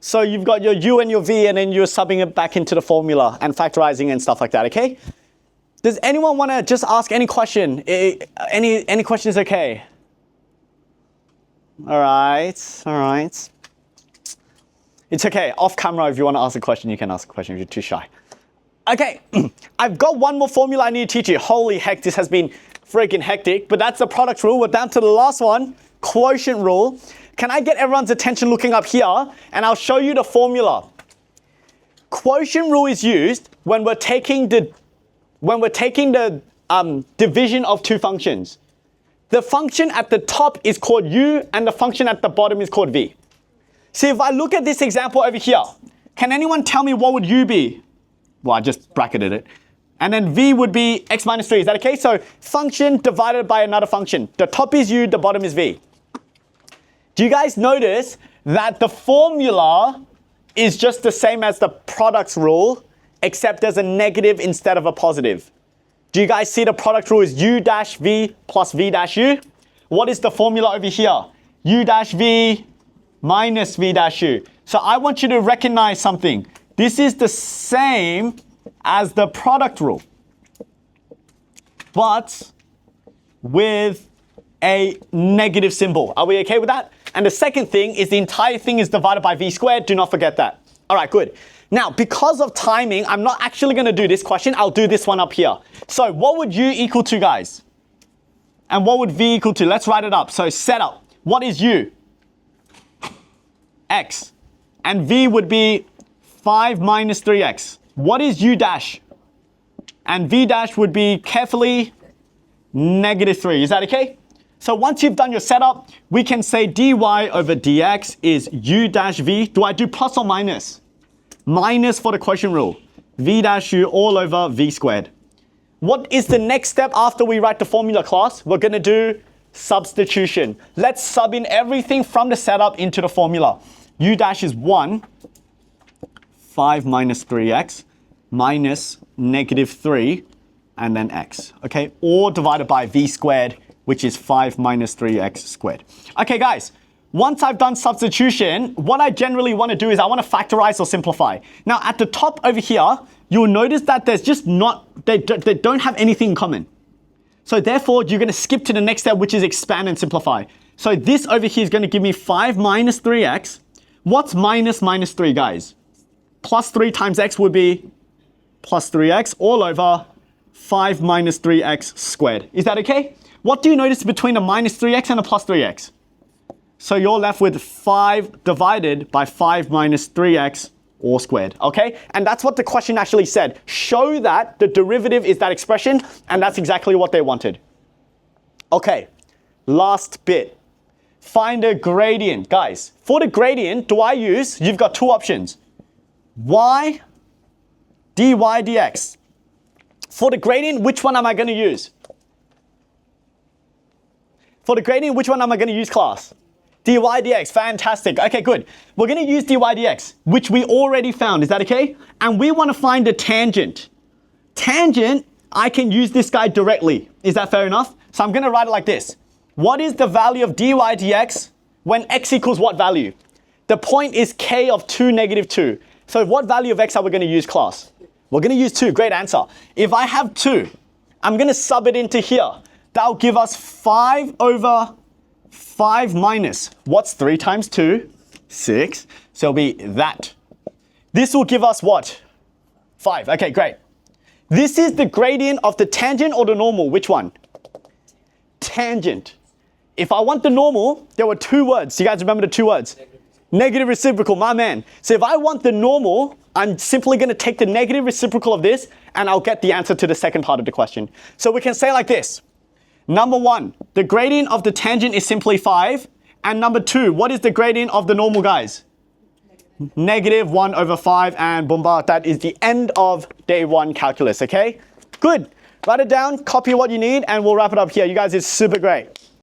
S1: So you've got your u and your v, and then you're subbing it back into the formula and factorizing and stuff like that, okay? Does anyone want to just ask any question? Any question is okay? All right. It's okay. Off camera, if you want to ask a question, you can ask a question if you're too shy. Okay, I've got one more formula I need to teach you. Holy heck, this has been freaking hectic, but that's the product rule. We're down to the last one, quotient rule. Can I get everyone's attention looking up here, and I'll show you the formula. Quotient rule is used when we're taking the division of two functions. The function at the top is called u, and the function at the bottom is called v. See, if I look at this example over here, can anyone tell me what would u be? Well, I just bracketed it. And then v would be x minus 3. Is that okay? So function divided by another function. The top is u, the bottom is v. Do you guys notice that the formula is just the same as the products rule, except there's a negative instead of a positive? Do you guys see the product rule is u dash v plus v dash u? What is the formula over here? U dash v minus v dash u. So I want you to recognize something. This is the same as the product rule, but with a negative symbol. Are we okay with that? And the second thing is the entire thing is divided by v squared. Do not forget that. All right, good. Now, because of timing, I'm not actually going to do this question. I'll do this one up here. So what would u equal to, guys? And what would v equal to? Let's write it up. So setup. What is u? X. And v would be 5 minus 3x. What is u dash? And v dash would be carefully negative 3. Is that okay? So once you've done your setup, we can say dy over dx is u dash v. Do I do plus or minus? Minus for the quotient rule. V dash u all over v squared. What is the next step after we write the formula, class? We're going to do substitution. Let's sub in everything from the setup into the formula. U dash is 1, 5 minus 3x, minus negative 3, and then x. Okay, all divided by v squared, which is 5 minus 3x squared. Okay, guys, once I've done substitution, what I generally want to do is I want to factorize or simplify. Now, at the top over here, you'll notice that there's just they don't have anything in common. So therefore, you're going to skip to the next step, which is expand and simplify. So this over here is going to give me 5 minus 3x. What's minus 3, guys? Plus 3 times x would be plus 3x all over 5 minus 3x squared. Is that okay? What do you notice between a minus 3x and a plus 3x? So you're left with 5 divided by 5 minus 3x all squared, okay? And that's what the question actually said. Show that the derivative is that expression, and that's exactly what they wanted. Okay, last bit. Find a gradient. Guys, for the gradient, you've got two options. Y, dy, dx. For the gradient, which one am I going to use? For the gradient, which one am I going to use, class? dy dx, fantastic. Okay, good. We're going to use dy dx, which we already found. Is that okay? And we want to find a tangent. Tangent, I can use this guy directly. Is that fair enough? So I'm going to write it like this. What is the value of dy dx when x equals what value? The point is k of 2, negative 2. So what value of x are we going to use, class? We're going to use 2. Great answer. If I have 2, I'm going to sub it into here. That'll give us 5 over 5 minus. What's 3 times 2? 6. So it'll be that. This will give us what? 5. Okay, great. This is the gradient of the tangent or the normal. Which one? Tangent. If I want the normal, there were 2 words. You guys remember the 2 words? Negative reciprocal, my man. So if I want the normal, I'm simply going to take the negative reciprocal of this, and I'll get the answer to the second part of the question. So we can say like this. Number 1, the gradient of the tangent is simply 5. And number 2, what is the gradient of the normal, guys? Negative 1 over 5, and boomba. That is the end of day 1 calculus, okay? Good. Write it down, copy what you need, and we'll wrap it up here. You guys, it's super great.